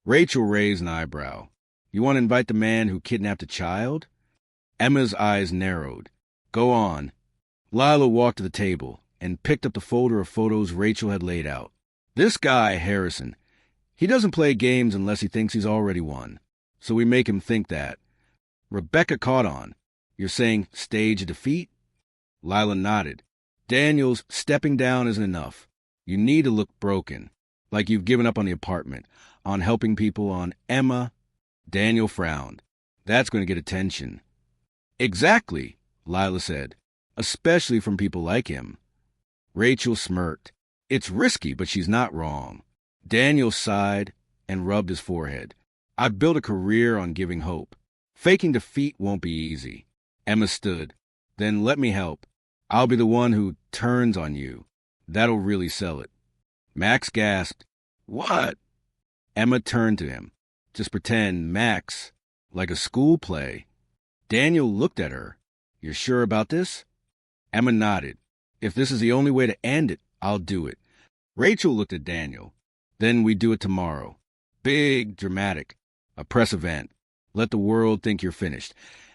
Rachel raised an eyebrow. You want to invite the man who kidnapped a child? Emma's eyes narrowed. Go on. Lila walked to the table and picked up the folder of photos Rachel had laid out. This guy, Harrison, he doesn't play games unless he thinks he's already won. So we make him think that. Rebecca caught on. You're saying stage a defeat? Lila nodded. Daniel's stepping down isn't enough. You need to look broken, like you've given up on the apartment, on helping people, on Emma. Daniel frowned. That's going to get attention. Exactly, Lila said, especially from people like him. Rachel smirked. It's risky, but she's not wrong. Daniel sighed and rubbed his forehead. I've built a career on giving hope. Faking defeat won't be easy. Emma stood. Then let me help. I'll be the one who turns on you. That'll really sell it. Max gasped. What? Emma turned to him. Just pretend, Max, like a school play. Daniel looked at her. You're sure about this? Emma nodded. If this is the only way to end it, I'll do it. Rachel looked at Daniel. Then we do it tomorrow. Big, dramatic. A press event. Let the world think you're finished.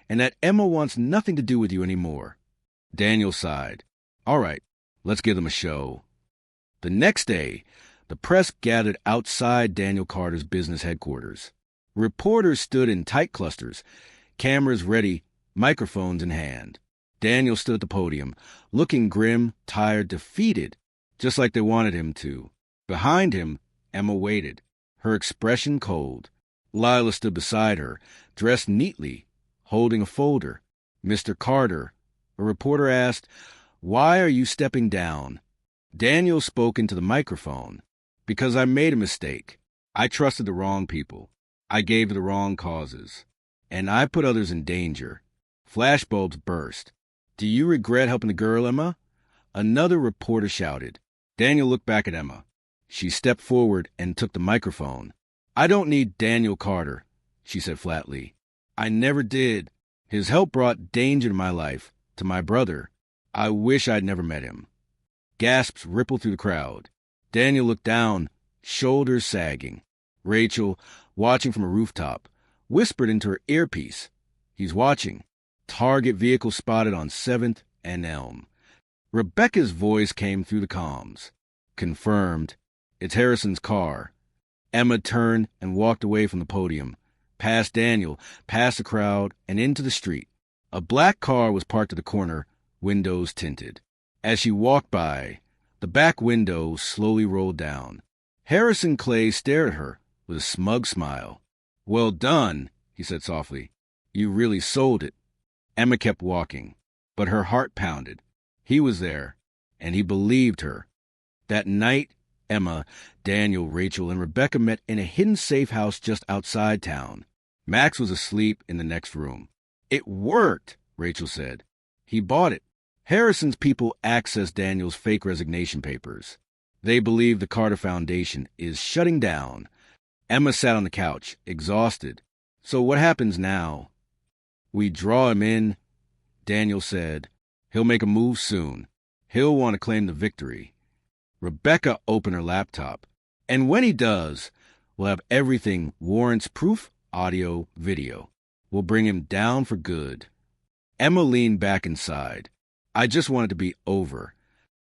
And that Emma wants nothing to do with you anymore. Daniel sighed. All right, let's give them a show. The next day, the press gathered outside Daniel Carter's business headquarters. Reporters stood in tight clusters, cameras ready, microphones in hand. Daniel stood at the podium, looking grim, tired, defeated, just like they wanted him to. Behind him, Emma waited, her expression cold. Lila stood beside her, dressed neatly, holding a folder. Mr. Carter, a reporter asked, "Why are you stepping down?" Daniel spoke into the microphone. Because I made a mistake. I trusted the wrong people. I gave to the wrong causes. And I put others in danger. Flashbulbs burst. Do you regret helping the girl, Emma? Another reporter shouted. Daniel looked back at Emma. She stepped forward and took the microphone. I don't need Daniel Carter, she said flatly. I never did. His help brought danger to my life, to my brother. I wish I'd never met him. Gasps rippled through the crowd. Daniel looked down, shoulders sagging. Rachel, watching from a rooftop, whispered into her earpiece. He's watching. Target vehicle spotted on 7th and Elm. Rebecca's voice came through the comms. Confirmed. It's Harrison's car. Emma turned and walked away from the podium, past Daniel, past the crowd, and into the street. A black car was parked at the corner, windows tinted. As she walked by, the back window slowly rolled down. Harrison Clay stared at her with a smug smile. Well done, he said softly. You really sold it. Emma kept walking, but her heart pounded. He was there, and he believed her. That night, Emma, Daniel, Rachel, and Rebecca met in a hidden safe house just outside town. Max was asleep in the next room. It worked, Rachel said. He bought it. Harrison's people accessed Daniel's fake resignation papers. They believe the Carter Foundation is shutting down. Emma sat on the couch, exhausted. So what happens now? We draw him in, Daniel said. He'll make a move soon. He'll want to claim the victory. Rebecca opened her laptop. And when he does, we'll have everything, warrants, proof, audio, video. We'll bring him down for good. Emma leaned back inside. I just want it to be over.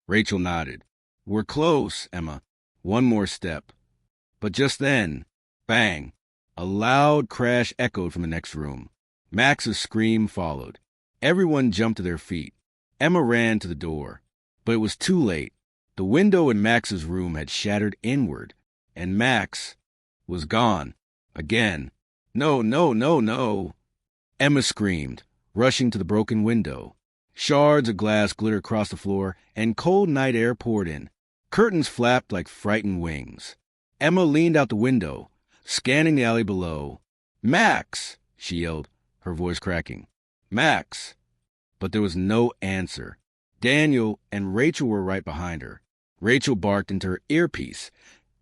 Rachel nodded. We're close, Emma. One more step. But just then, bang, a loud crash echoed from the next room. Max's scream followed. Everyone jumped to their feet. Emma ran to the door. But it was too late. The window in Max's room had shattered inward, and Max was gone. Again. No, no, no, no. Emma screamed, rushing to the broken window. Shards of glass glittered across the floor, and cold night air poured in. Curtains flapped like frightened wings. Emma leaned out the window, scanning the alley below. Max! She yelled, her voice cracking. Max! But there was no answer. Daniel and Rachel were right behind her. Rachel barked into her earpiece.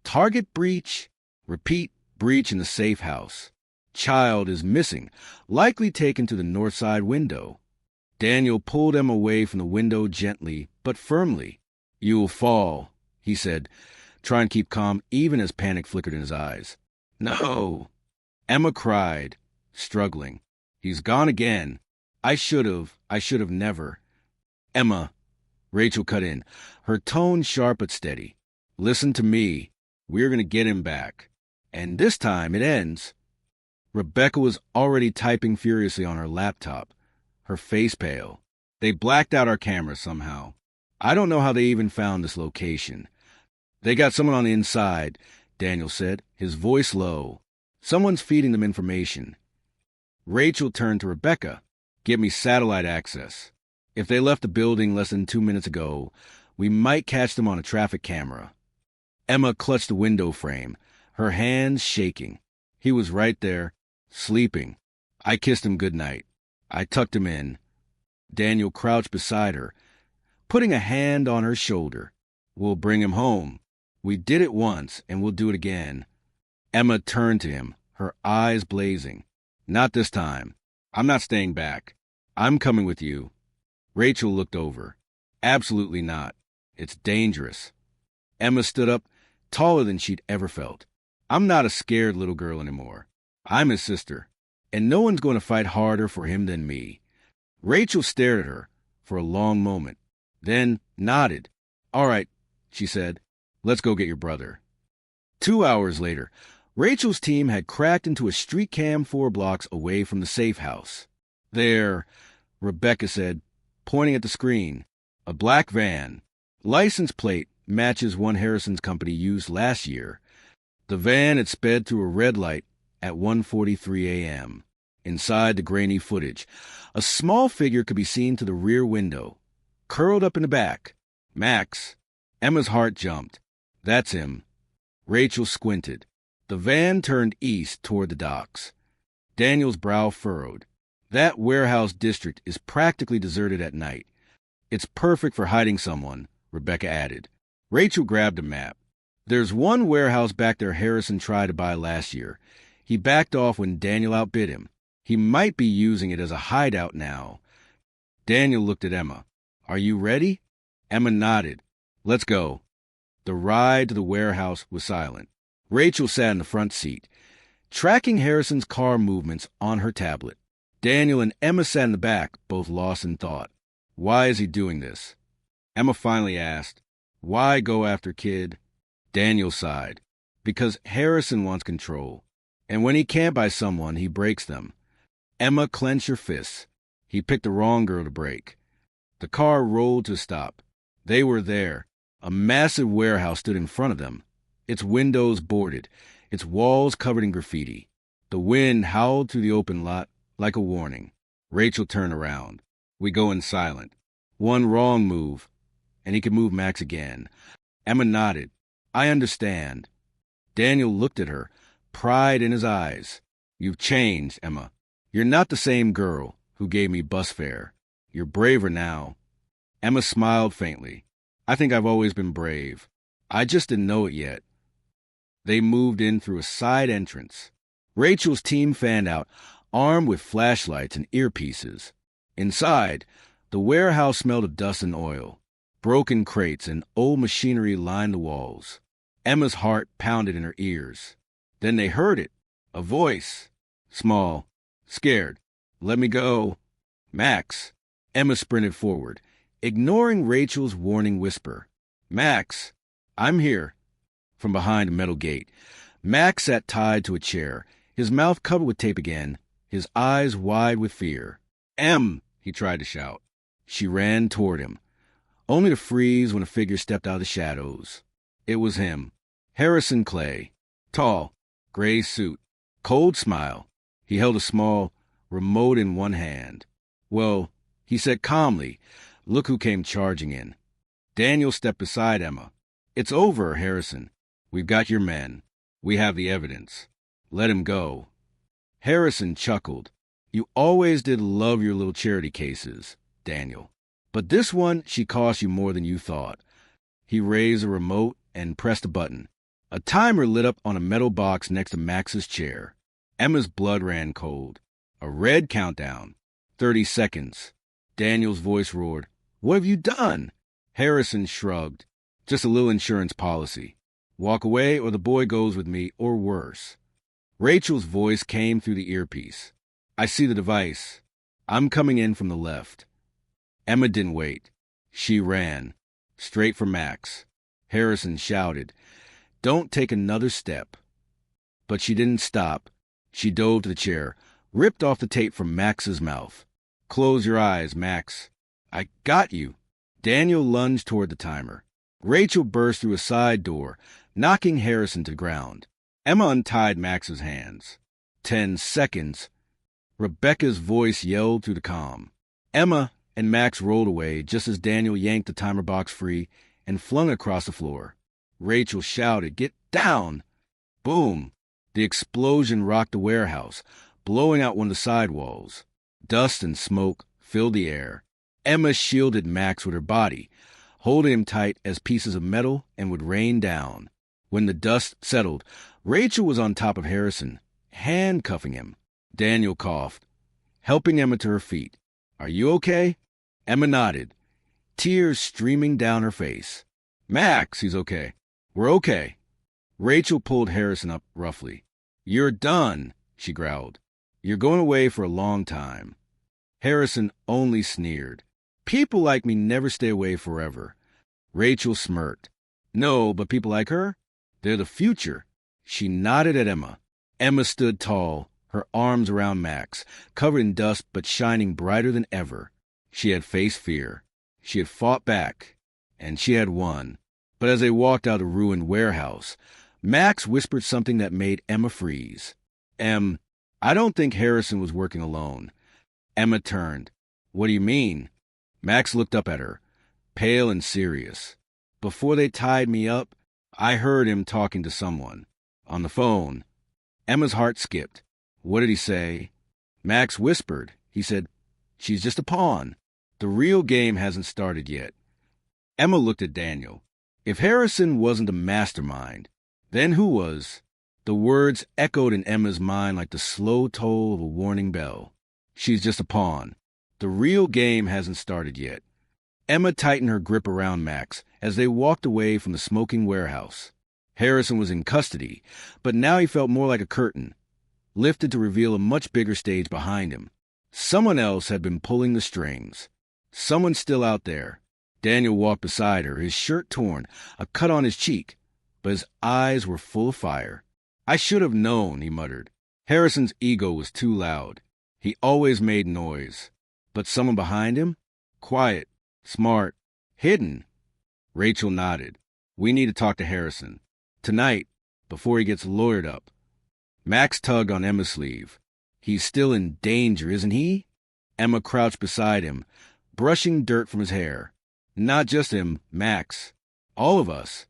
Target breach. Repeat, breach in the safe house. Child is missing, likely taken to the north side window. Daniel pulled Emma away from the window gently, but firmly. You'll fall, he said, trying to keep calm even as panic flickered in his eyes. No. Emma cried, struggling. He's gone again. I should have never. Emma, Rachel cut in, her tone sharp but steady. Listen to me. We're going to get him back. And this time it ends. Rebecca was already typing furiously on her laptop, her face pale. They blacked out our cameras somehow. I don't know how they even found this location. They got someone on the inside, Daniel said, his voice low. Someone's feeding them information. Rachel turned to Rebecca. Give me satellite access. If they left the building less than 2 minutes ago, we might catch them on a traffic camera. Emma clutched the window frame, her hands shaking. He was right there, sleeping. I kissed him goodnight. I tucked him in. Daniel crouched beside her, putting a hand on her shoulder. We'll bring him home. We did it once, and we'll do it again. Emma turned to him, her eyes blazing. Not this time. I'm not staying back. I'm coming with you. Rachel looked over. Absolutely not. It's dangerous. Emma stood up, taller than she'd ever felt. I'm not a scared little girl anymore. I'm his sister, and no one's going to fight harder for him than me. Rachel stared at her for a long moment, then nodded. All right, she said. Let's go get your brother. 2 hours later, Rachel's team had cracked into a street cam 4 blocks away from the safe house. There, Rebecca said, pointing at the screen. A black van. License plate matches one Harrison's company used last year. The van had sped through a red light at 1:43 a.m. Inside the grainy footage, a small figure could be seen to the rear window, curled up in the back. Max. Emma's heart jumped. That's him. Rachel squinted. The van turned east toward the docks. Daniel's brow furrowed. That warehouse district is practically deserted at night. It's perfect for hiding someone, Rebecca added. Rachel grabbed a map. There's one warehouse back there Harrison tried to buy last year. He backed off when Daniel outbid him. He might be using it as a hideout now. Daniel looked at Emma. Are you ready? Emma nodded. Let's go. The ride to the warehouse was silent. Rachel sat in the front seat, tracking Harrison's car movements on her tablet. Daniel and Emma sat in the back, both lost in thought. Why is he doing this? Emma finally asked. Why go after Kid? Daniel sighed. Because Harrison wants control. And when he can't buy someone, he breaks them. Emma clenched her fists. He picked the wrong girl to break. The car rolled to a stop. They were there. A massive warehouse stood in front of them, its windows boarded, its walls covered in graffiti. The wind howled through the open lot like a warning. Rachel turned around. We go in silent. One wrong move, and he could move Max again. Emma nodded. I understand. Daniel looked at her, pride in his eyes. You've changed, Emma. You're not the same girl who gave me bus fare. You're braver now. Emma smiled faintly. I think I've always been brave. I just didn't know it yet. They moved in through a side entrance. Rachel's team fanned out, armed with flashlights and earpieces. Inside, the warehouse smelled of dust and oil. Broken crates and old machinery lined the walls. Emma's heart pounded in her ears. Then they heard it. A voice. Small. Scared. Let me go. Max. Emma sprinted forward, ignoring Rachel's warning whisper. Max. I'm here. From behind a metal gate, Max sat tied to a chair, his mouth covered with tape again, his eyes wide with fear. Em! He tried to shout. She ran toward him, only to freeze when a figure stepped out of the shadows. It was him. Harrison Clay. Tall, gray suit, cold smile. He held a small remote in one hand. Well, he said calmly, look who came charging in. Daniel stepped beside Emma. It's over, Harrison. We've got your men. We have the evidence. Let him go. Harrison chuckled. You always did love your little charity cases, Daniel. But this one, she cost you more than you thought. He raised a remote and pressed a button. A timer lit up on a metal box next to Max's chair. Emma's blood ran cold. A red countdown. 30 seconds. Daniel's voice roared. What have you done? Harrison shrugged. Just a little insurance policy. Walk away or the boy goes with me, or worse. Rachel's voice came through the earpiece. I see the device. I'm coming in from the left. Emma didn't wait. She ran. Straight for Max. Harrison shouted, Don't take another step. But she didn't stop. She dove to the chair, ripped off the tape from Max's mouth. Close your eyes, Max. I got you. Daniel lunged toward the timer. Rachel burst through a side door, knocking Harrison to the ground. Emma untied Max's hands. 10 seconds. Rebecca's voice yelled through the comm. Emma and Max rolled away just as Daniel yanked the timer box free and flung it across the floor. Rachel shouted, Get down! Boom! The explosion rocked the warehouse, blowing out one of the sidewalls. Dust and smoke filled the air. Emma shielded Max with her body, holding him tight as pieces of metal and would rain down. When the dust settled, Rachel was on top of Harrison, handcuffing him. Daniel coughed, helping Emma to her feet. "Are you okay?" Emma nodded, tears streaming down her face. "Max, he's okay. We're okay." Rachel pulled Harrison up roughly. "You're done," she growled. "You're going away for a long time." Harrison only sneered. "People like me never stay away forever." Rachel smirked. "No, but people like her? They're the future." She nodded at Emma. Emma stood tall, her arms around Max, covered in dust but shining brighter than ever. She had faced fear. She had fought back. And she had won. But as they walked out of the ruined warehouse, Max whispered something that made Emma freeze. I don't think Harrison was working alone." Emma turned. "What do you mean?" Max looked up at her, pale and serious. "Before they tied me up, I heard him talking to someone. On the phone." Emma's heart skipped. "What did he say?" Max whispered. He said, "She's just a pawn. The real game hasn't started yet." Emma looked at Daniel. If Harrison wasn't a mastermind, then who was? The words echoed in Emma's mind like the slow toll of a warning bell. She's just a pawn. The real game hasn't started yet. Emma tightened her grip around Max as they walked away from the smoking warehouse. Harrison was in custody, but now he felt more like a curtain, lifted to reveal a much bigger stage behind him. Someone else had been pulling the strings. Someone still out there. Daniel walked beside her, his shirt torn, a cut on his cheek, but his eyes were full of fire. "I should have known," he muttered. Harrison's ego was too loud. He always made noise. But someone behind him? Quiet, smart, hidden. Rachel nodded. "We need to talk to Harrison. Tonight, before he gets lawyered up." Max tugged on Emma's sleeve. "He's still in danger, isn't he?" Emma crouched beside him, brushing dirt from his hair. "Not just him, Max. All of us."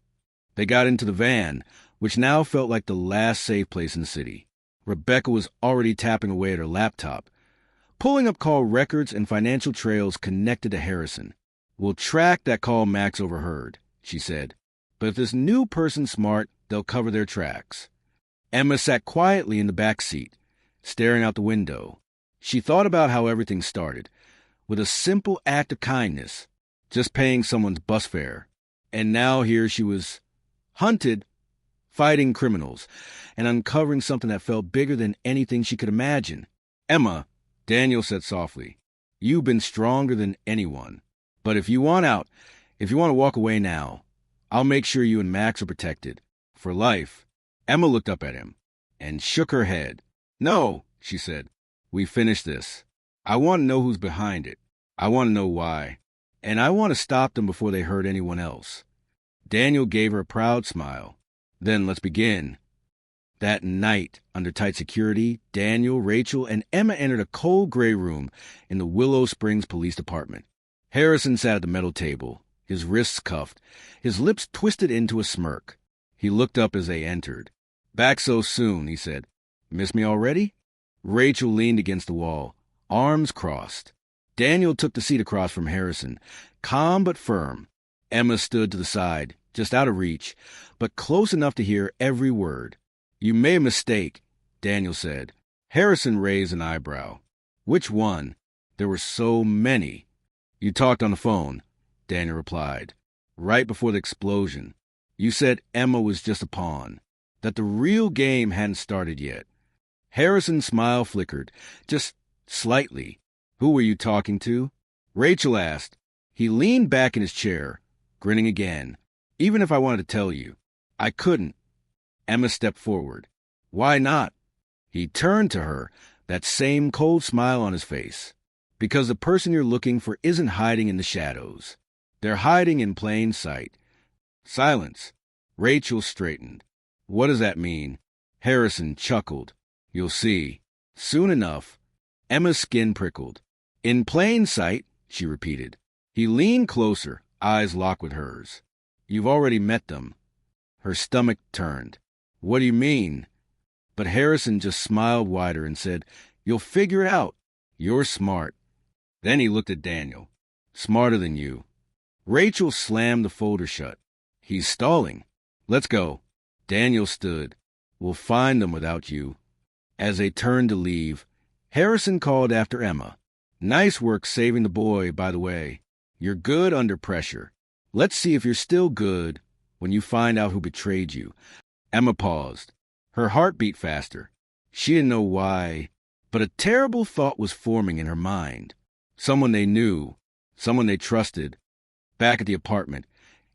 They got into the van, which now felt like the last safe place in the city. Rebecca was already tapping away at her laptop, pulling up call records and financial trails connected to Harrison. "We'll track that call Max overheard," she said. "But if this new person's smart, they'll cover their tracks." Emma sat quietly in the back seat, staring out the window. She thought about how everything started, with a simple act of kindness, just paying someone's bus fare. And now here she was, hunted, fighting criminals, and uncovering something that felt bigger than anything she could imagine. "Emma," Daniel said softly, "you've been stronger than anyone. But if you want out, if you want to walk away now, I'll make sure you and Max are protected. For life." Emma looked up at him and shook her head. "No," she said. "We finished this. I want to know who's behind it. I want to know why. And I want to stop them before they hurt anyone else." Daniel gave her a proud smile. "Then let's begin." That night, under tight security, Daniel, Rachel, and Emma entered a cold gray room in the Willow Springs Police Department. Harrison sat at the metal table, his wrists cuffed, his lips twisted into a smirk. He looked up as they entered. "Back so soon," he said. "Miss me already?" Rachel leaned against the wall, arms crossed. Daniel took the seat across from Harrison, calm but firm. Emma stood to the side, just out of reach, but close enough to hear every word. "You made a mistake," Daniel said. Harrison raised an eyebrow. "Which one? There were so many." "You talked on the phone," Daniel replied, "right before the explosion. You said Emma was just a pawn, that the real game hadn't started yet." Harrison's smile flickered, just slightly. "Who were you talking to?" Rachel asked. He leaned back in his chair, grinning again. "Even if I wanted to tell you, I couldn't." Emma stepped forward. "Why not?" He turned to her, that same cold smile on his face. "Because the person you're looking for isn't hiding in the shadows. They're hiding in plain sight." Silence. Rachel straightened. "What does that mean?" Harrison chuckled. "You'll see. Soon enough." Emma's skin prickled. "In plain sight," she repeated. He leaned closer, eyes locked with hers. "You've already met them." Her stomach turned. "What do you mean?" But Harrison just smiled wider and said, "You'll figure it out. You're smart." Then he looked at Daniel. "Smarter than you." Rachel slammed the folder shut. "He's stalling. Let's go." Daniel stood. We'll find them without you. As they turned to leave, Harrison called after Emma. Nice work saving the boy, by the way. You're good under pressure. Let's see if you're still good when you find out who betrayed you. Emma paused. Her heart beat faster. She didn't know why, but a terrible thought was forming in her mind. Someone they knew, someone they trusted. Back at the apartment,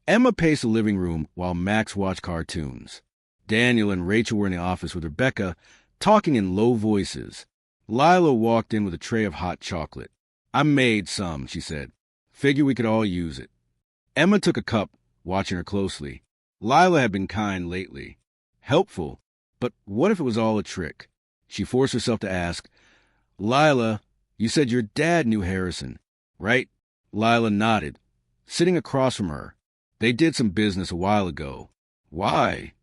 Emma paced the living room while Max watched cartoons. Daniel and Rachel were in the office with Rebecca, talking in low voices. Lila walked in with a tray of hot chocolate. I made some, she said. Figure we could all use it. Emma took a cup, watching her closely. Lila had been kind lately. Helpful, but what if it was all a trick? She forced herself to ask, Lila, you said your dad knew Harrison, right? Lila nodded, sitting across from her. They did some business a while ago. Why?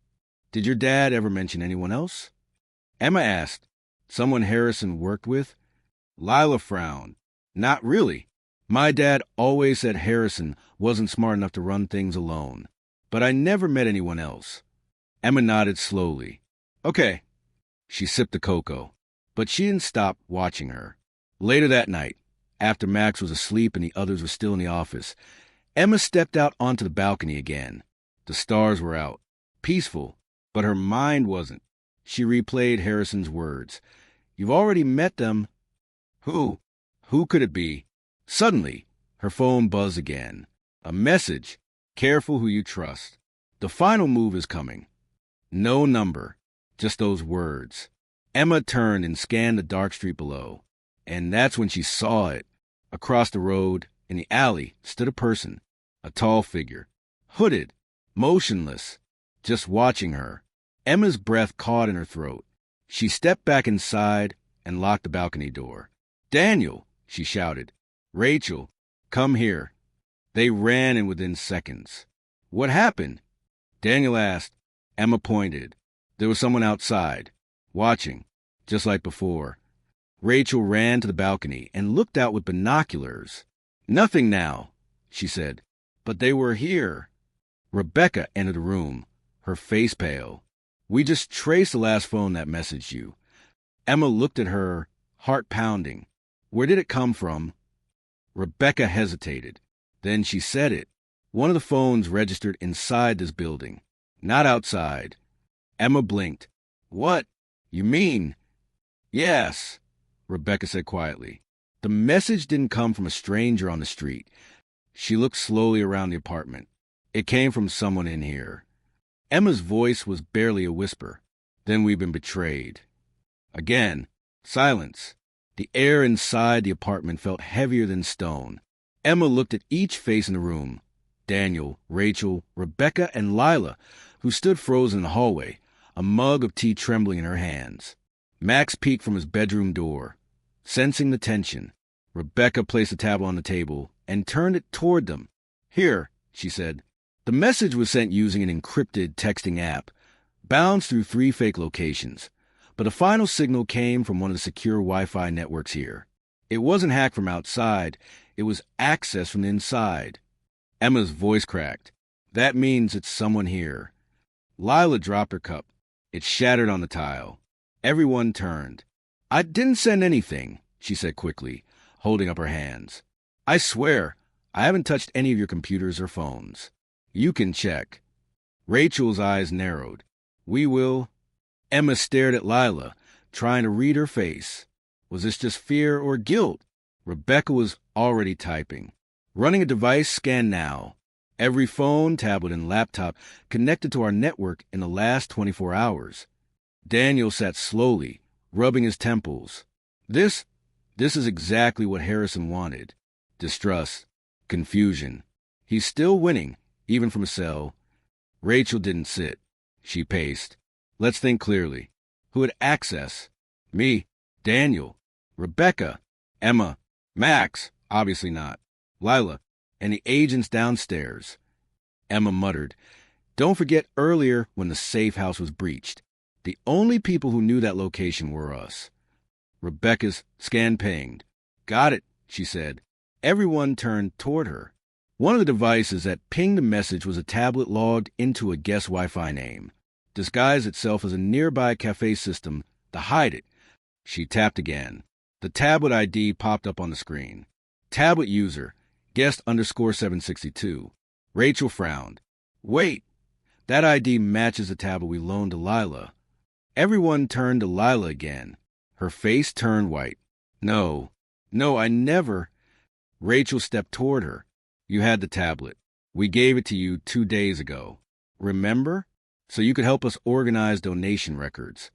Did your dad ever mention anyone else? Emma asked. Someone Harrison worked with? Lila frowned. Not really. My dad always said Harrison wasn't smart enough to run things alone, but I never met anyone else. Emma nodded slowly. Okay. She sipped the cocoa, but she didn't stop watching her. Later that night, after Max was asleep and the others were still in the office, Emma stepped out onto the balcony again. The stars were out, peaceful, but her mind wasn't. She replayed Harrison's words. You've already met them. Who? Who could it be? Suddenly, her phone buzzed again. A message. Careful who you trust. The final move is coming. No number, just those words. Emma turned and scanned the dark street below. And that's when she saw it. Across the road, in the alley, stood a person. A tall figure. Hooded. Motionless. Just watching her. Emma's breath caught in her throat. She stepped back inside and locked the balcony door. Daniel, she shouted. Rachel, come here. They ran in within seconds. What happened? Daniel asked. Emma pointed. There was someone outside, watching, just like before. Rachel ran to the balcony and looked out with binoculars. Nothing now, she said. But they were here. Rebecca entered the room, her face pale. We just traced the last phone that messaged you. Emma looked at her, heart pounding. Where did it come from? Rebecca hesitated. Then she said it. One of the phones registered inside this building, not outside. Emma blinked. What? You mean? Yes, Rebecca said quietly. The message didn't come from a stranger on the street. She looked slowly around the apartment. It came from someone in here. Emma's voice was barely a whisper. Then we've been betrayed. Again, silence. The air inside the apartment felt heavier than stone. Emma looked at each face in the room. Daniel, Rachel, Rebecca, and Lila, who stood frozen in the hallway, a mug of tea trembling in her hands. Max peeked from his bedroom door. Sensing the tension, Rebecca placed the tablet on the table and turned it toward them. Here, she said. The message was sent using an encrypted texting app, bounced through 3 fake locations, but the final signal came from one of the secure Wi-Fi networks here. It wasn't hacked from outside, it was accessed from the inside. Emma's voice cracked. That means it's someone here. Lila dropped her cup. It shattered on the tile. Everyone turned. I didn't send anything, she said quickly, holding up her hands. I swear, I haven't touched any of your computers or phones. You can check. Rachel's eyes narrowed. We will. Emma stared at Lila, trying to read her face. Was this just fear or guilt? Rebecca was already typing. Running a device scan now. Every phone, tablet, and laptop connected to our network in the last 24 hours. Daniel sat slowly, rubbing his temples. This is exactly what Harrison wanted. Distrust. Confusion. He's still winning, even from a cell. Rachel didn't sit. She paced. Let's think clearly. Who had access? Me. Daniel. Rebecca. Emma. Max. Obviously not. Lila. And the agents downstairs. Emma muttered. Don't forget earlier when the safe house was breached. The only people who knew that location were us. Rebecca's scan pinged. Got it, she said. Everyone turned toward her. One of the devices that pinged the message was a tablet logged into a guest Wi-Fi name. disguised itself as a nearby cafe system to hide it. She tapped again. The tablet ID popped up on the screen. Tablet user, guest underscore 762. Rachel frowned. Wait, that ID matches the tablet we loaned to Lila. Everyone turned to Lila again. Her face turned white. No, I never. Rachel stepped toward her. You had the tablet. We gave it to you 2 days ago. Remember? So you could help us organize donation records.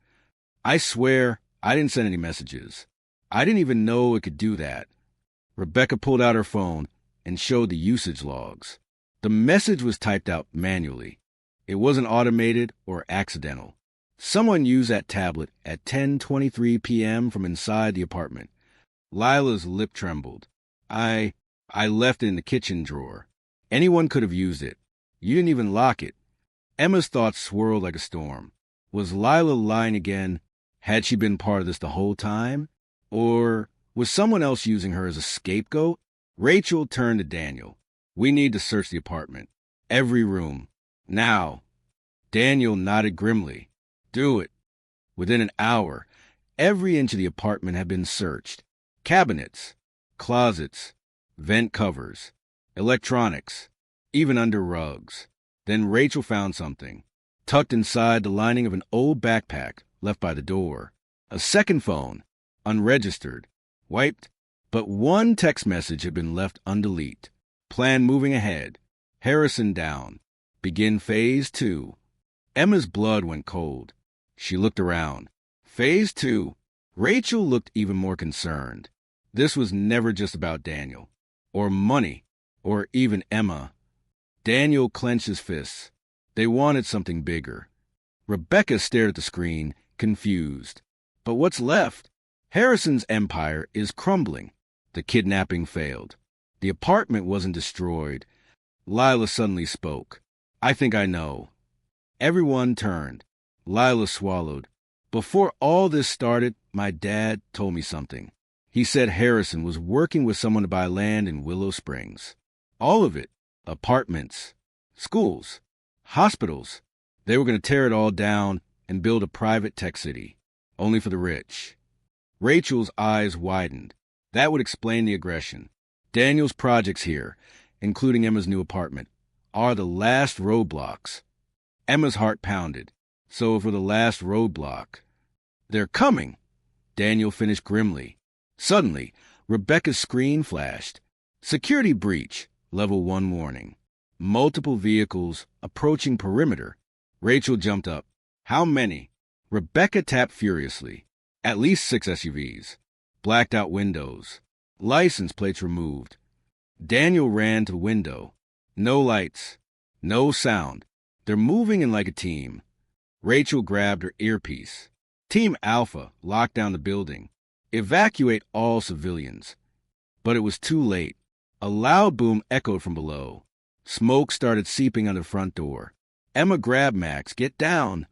I swear, I didn't send any messages. I didn't even know it could do that. Rebecca pulled out her phone and showed the usage logs. The message was typed out manually. It wasn't automated or accidental. Someone used that tablet at 10:23 p.m. from inside the apartment. Lila's lip trembled. I left it in the kitchen drawer. Anyone could have used it. You didn't even lock it. Emma's thoughts swirled like a storm. Was Lila lying again? Had she been part of this the whole time? Or was someone else using her as a scapegoat? Rachel turned to Daniel. We need to search the apartment. Every room. Now. Daniel nodded grimly. Do it. Within an hour, every inch of the apartment had been searched. Cabinets, closets, vent covers, electronics, even under rugs. Then Rachel found something, tucked inside the lining of an old backpack left by the door. A second phone, unregistered, wiped, but one text message had been left undeleted. Plan moving ahead. Harrison down. Begin phase 2. Emma's blood went cold. She looked around. Phase 2. Rachel looked even more concerned. This was never just about Daniel, or money, or even Emma. Daniel clenched his fists. They wanted something bigger. Rebecca stared at the screen, confused. But what's left? Harrison's empire is crumbling. The kidnapping failed. The apartment wasn't destroyed. Lila suddenly spoke. I think I know. Everyone turned. Lila swallowed. Before all this started, my dad told me something. He said Harrison was working with someone to buy land in Willow Springs. All of it. Apartments, schools, hospitals. They were going to tear it all down and build a private tech city, only for the rich. Rachel's eyes widened. That would explain the aggression. Daniel's projects here, including Emma's new apartment, are the last roadblocks. Emma's heart pounded. So for the last roadblock. They're coming, Daniel finished grimly. Suddenly, Rebecca's screen flashed. Security breach, level 1 warning. Multiple vehicles approaching perimeter. Rachel jumped up. How many? Rebecca tapped furiously. At least 6 SUVs. Blacked out windows. License plates removed. Daniel ran to the window. No lights. No sound. They're moving in like a team. Rachel grabbed her earpiece. Team Alpha locked down the building. Evacuate all civilians. But it was too late. A loud boom echoed from below. Smoke started seeping on the front door. Emma grabbed Max. Get down.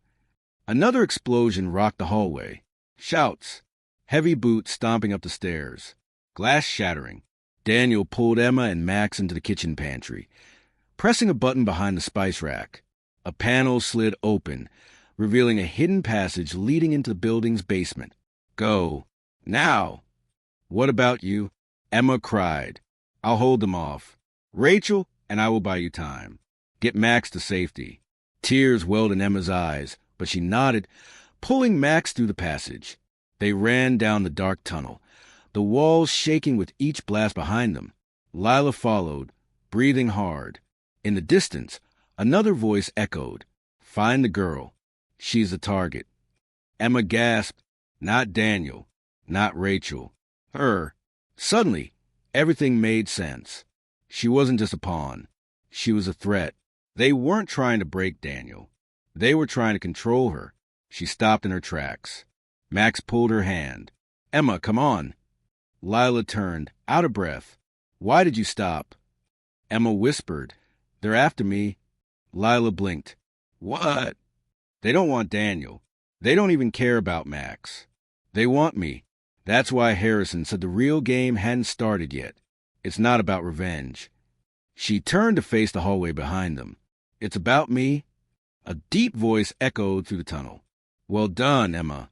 Another explosion rocked the hallway. Shouts. Heavy boots stomping up the stairs. Glass shattering. Daniel pulled Emma and Max into the kitchen pantry. Pressing a button behind the spice rack, a panel slid open, revealing a hidden passage leading into the building's basement. Go. Now. What about you? Emma cried. I'll hold them off. Rachel, and I will buy you time. Get Max to safety. Tears welled in Emma's eyes, but she nodded, pulling Max through the passage. They ran down the dark tunnel, the walls shaking with each blast behind them. Lila followed, breathing hard. In the distance, another voice echoed. Find the girl. She's the target. Emma gasped. Not Daniel. Not Rachel. Her. Suddenly, everything made sense. She wasn't just a pawn. She was a threat. They weren't trying to break Daniel. They were trying to control her. She stopped in her tracks. Max pulled her hand. Emma, come on. Lila turned, out of breath. Why did you stop? Emma whispered. They're after me. Lila blinked. What? They don't want Daniel. They don't even care about Max. They want me. That's why Harrison said the real game hadn't started yet. It's not about revenge. She turned to face the hallway behind them. It's about me. A deep voice echoed through the tunnel. Well done, Emma.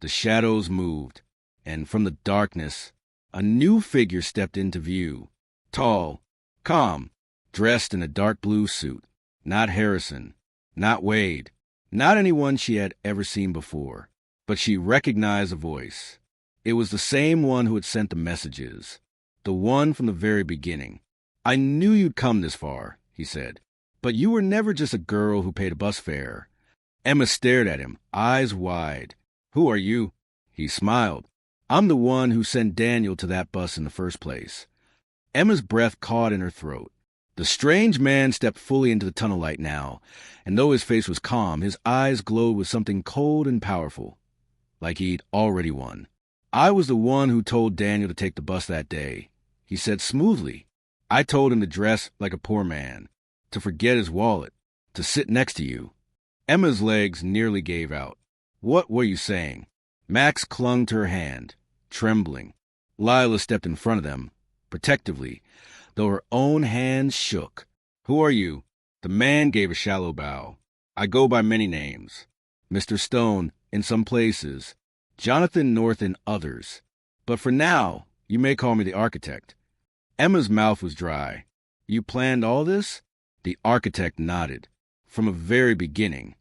The shadows moved, and from the darkness, a new figure stepped into view. Tall, calm, dressed in a dark blue suit. Not Harrison, not Wade, not anyone she had ever seen before. But she recognized the voice. It was the same one who had sent the messages. The one from the very beginning. I knew you'd come this far, he said. But you were never just a girl who paid a bus fare. Emma stared at him, eyes wide. Who are you? He smiled. I'm the one who sent Daniel to that bus in the first place. Emma's breath caught in her throat. The strange man stepped fully into the tunnel light now, and though his face was calm, his eyes glowed with something cold and powerful, like he'd already won. I was the one who told Daniel to take the bus that day, he said smoothly. I told him to dress like a poor man, to forget his wallet, to sit next to you. Emma's legs nearly gave out. What were you saying? Max clung to her hand, trembling. Lila stepped in front of them, protectively, though her own hands shook. Who are you? The man gave a shallow bow. I go by many names. Mr. Stone, in some places. Jonathan North in others. But for now, you may call me the architect. Emma's mouth was dry. You planned all this? The architect nodded. From a very beginning.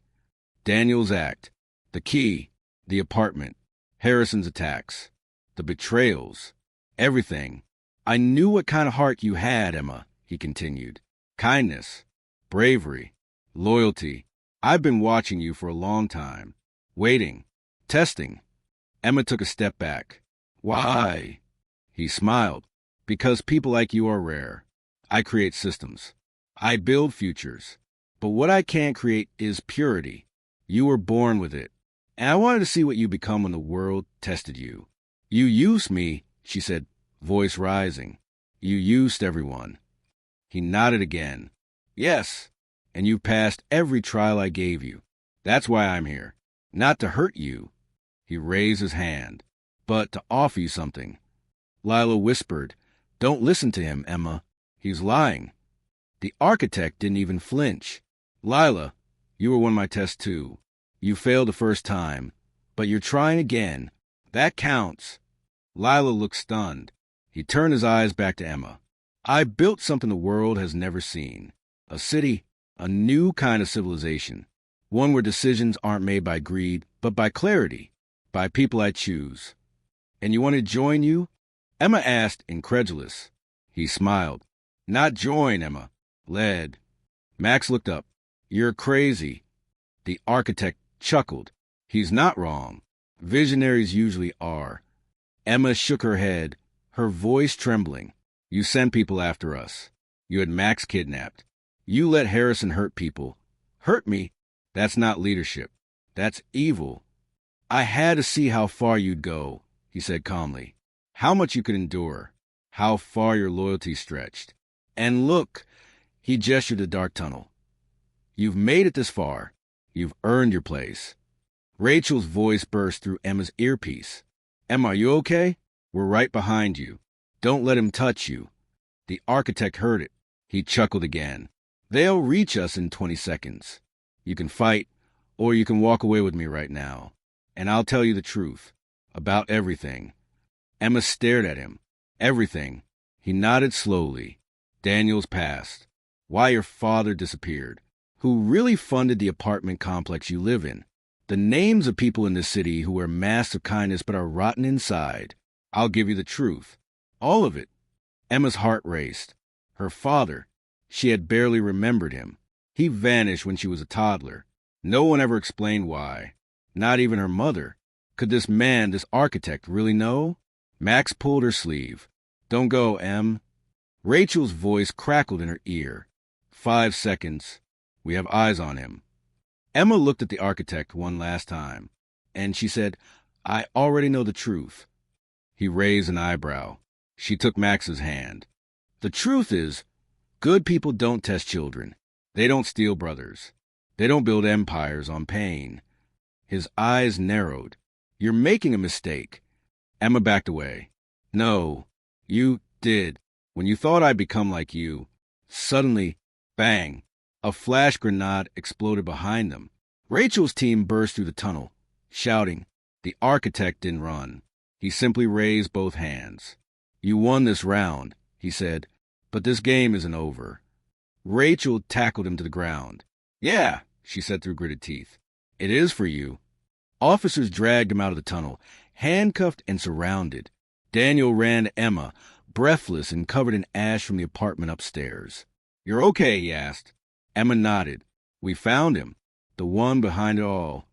Daniel's act. The key. The apartment. Harrison's attacks. The betrayals. Everything. I knew what kind of heart you had, Emma, he continued. Kindness. Bravery. Loyalty. I've been watching you for a long time. Waiting. Testing. Emma took a step back. Why? He smiled. Because people like you are rare. I create systems. I build futures. But what I can't create is purity. You were born with it. And I wanted to see what you become when the world tested you. You used me, she said, voice rising. You used everyone. He nodded again. Yes, and you passed every trial I gave you. That's why I'm here. Not to hurt you. He raised his hand. But to offer you something. Lila whispered, Don't listen to him, Emma. He's lying. The architect didn't even flinch. Lila, you were one of my tests too. You failed the first time, but you're trying again. That counts. Lila looked stunned. He turned his eyes back to Emma. I built something the world has never seen. A city, a new kind of civilization. One where decisions aren't made by greed, but by clarity, by people I choose. And you want to join you? Emma asked, incredulous. He smiled. Not join, Emma. Led. Max looked up. You're crazy. The architect chuckled. He's not wrong. Visionaries usually are. Emma shook her head, her voice trembling. You sent people after us. You had Max kidnapped. You let Harrison hurt people. Hurt me? That's not leadership. That's evil. I had to see how far you'd go, he said calmly. How much you could endure. How far your loyalty stretched. And look, he gestured to the dark tunnel. You've made it this far. You've earned your place. Rachel's voice burst through Emma's earpiece. Emma, are you okay? We're right behind you. Don't let him touch you. The architect heard it. He chuckled again. They'll reach us in 20 seconds. You can fight, or you can walk away with me right now. And I'll tell you the truth. About everything. Emma stared at him. Everything. He nodded slowly. Daniel's past. Why your father disappeared. Who really funded the apartment complex you live in. The names of people in this city who wear masks of kindness but are rotten inside. I'll give you the truth. All of it. Emma's heart raced. Her father. She had barely remembered him. He vanished when she was a toddler. No one ever explained why. Not even her mother. Could this man, this architect, really know? Max pulled her sleeve. Don't go, Em. Rachel's voice crackled in her ear. 5 seconds. We have eyes on him. Emma looked at the architect one last time, and she said, I already know the truth. He raised an eyebrow. She took Max's hand. The truth is, good people don't test children. They don't steal brothers. They don't build empires on pain. His eyes narrowed. You're making a mistake. Emma backed away. No, you did. When you thought I'd become like you, suddenly, bang, A flash grenade exploded behind them. Rachel's team burst through the tunnel, shouting. The architect didn't run. He simply raised both hands. You won this round, he said, but this game isn't over. Rachel tackled him to the ground. Yeah, she said through gritted teeth. It is for you. Officers dragged him out of the tunnel, handcuffed and surrounded. Daniel ran to Emma, breathless and covered in ash from the apartment upstairs. You're okay, he asked. Emma nodded. We found him, the one behind it all.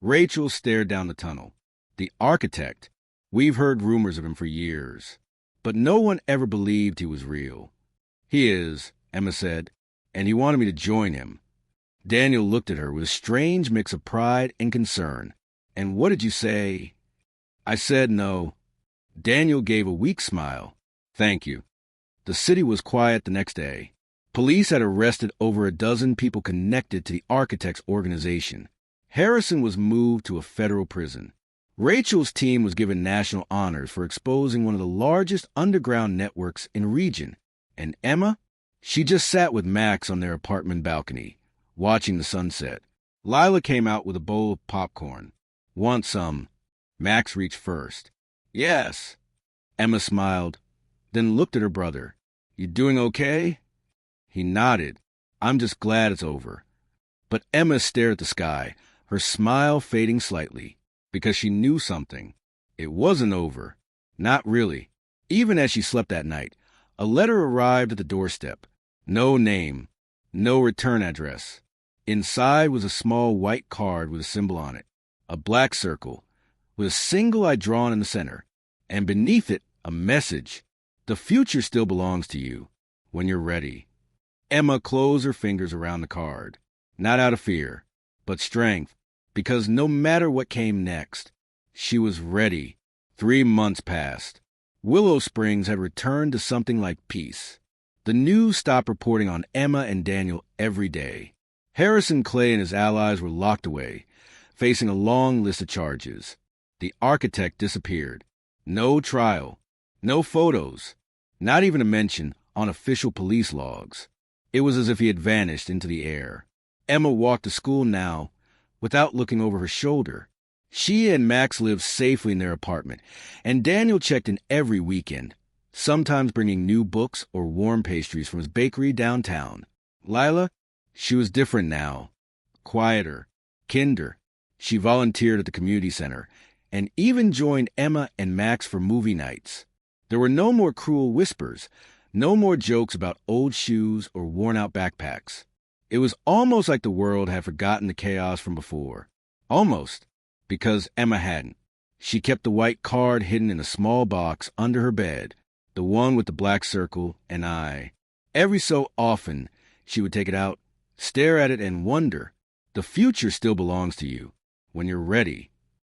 Rachel stared down the tunnel. The architect. We've heard rumors of him for years, but no one ever believed he was real. He is, Emma said, and he wanted me to join him. Daniel looked at her with a strange mix of pride and concern. And what did you say? I said no. Daniel gave a weak smile. Thank you. The city was quiet the next day. Police had arrested over a dozen people connected to the architect's organization. Harrison was moved to a federal prison. Rachel's team was given national honors for exposing one of the largest underground networks in the region. And Emma? She just sat with Max on their apartment balcony, watching the sunset. Lila came out with a bowl of popcorn. Want some? Max reached first. Yes. Emma smiled, then looked at her brother. You doing okay? He nodded. I'm just glad it's over. But Emma stared at the sky, her smile fading slightly, because she knew something. It wasn't over. Not really. Even as she slept that night, a letter arrived at the doorstep. No name, no return address. Inside was a small white card with a symbol on it, a black circle, with a single eye drawn in the center, and beneath it, a message. The future still belongs to you, when you're ready. Emma closed her fingers around the card, not out of fear, but strength, because no matter what came next, she was ready. 3 months passed. Willow Springs had returned to something like peace. The news stopped reporting on Emma and Daniel every day. Harrison Clay and his allies were locked away, facing a long list of charges. The architect disappeared. No trial, no photos, not even a mention on official police logs. It was as if he had vanished into the air. Emma walked to school now without looking over her shoulder. She and Max lived safely in their apartment, and Daniel checked in every weekend, sometimes bringing new books or warm pastries from his bakery downtown. Lila? She was different now, quieter, kinder. She volunteered at the community center and even joined Emma and Max for movie nights. There were no more cruel whispers, no more jokes about old shoes or worn-out backpacks. It was almost like the world had forgotten the chaos from before. Almost, because Emma hadn't. She kept the white card hidden in a small box under her bed, the one with the black circle and eye. Every so often, she would take it out, stare at it, and wonder, the future still belongs to you, when you're ready.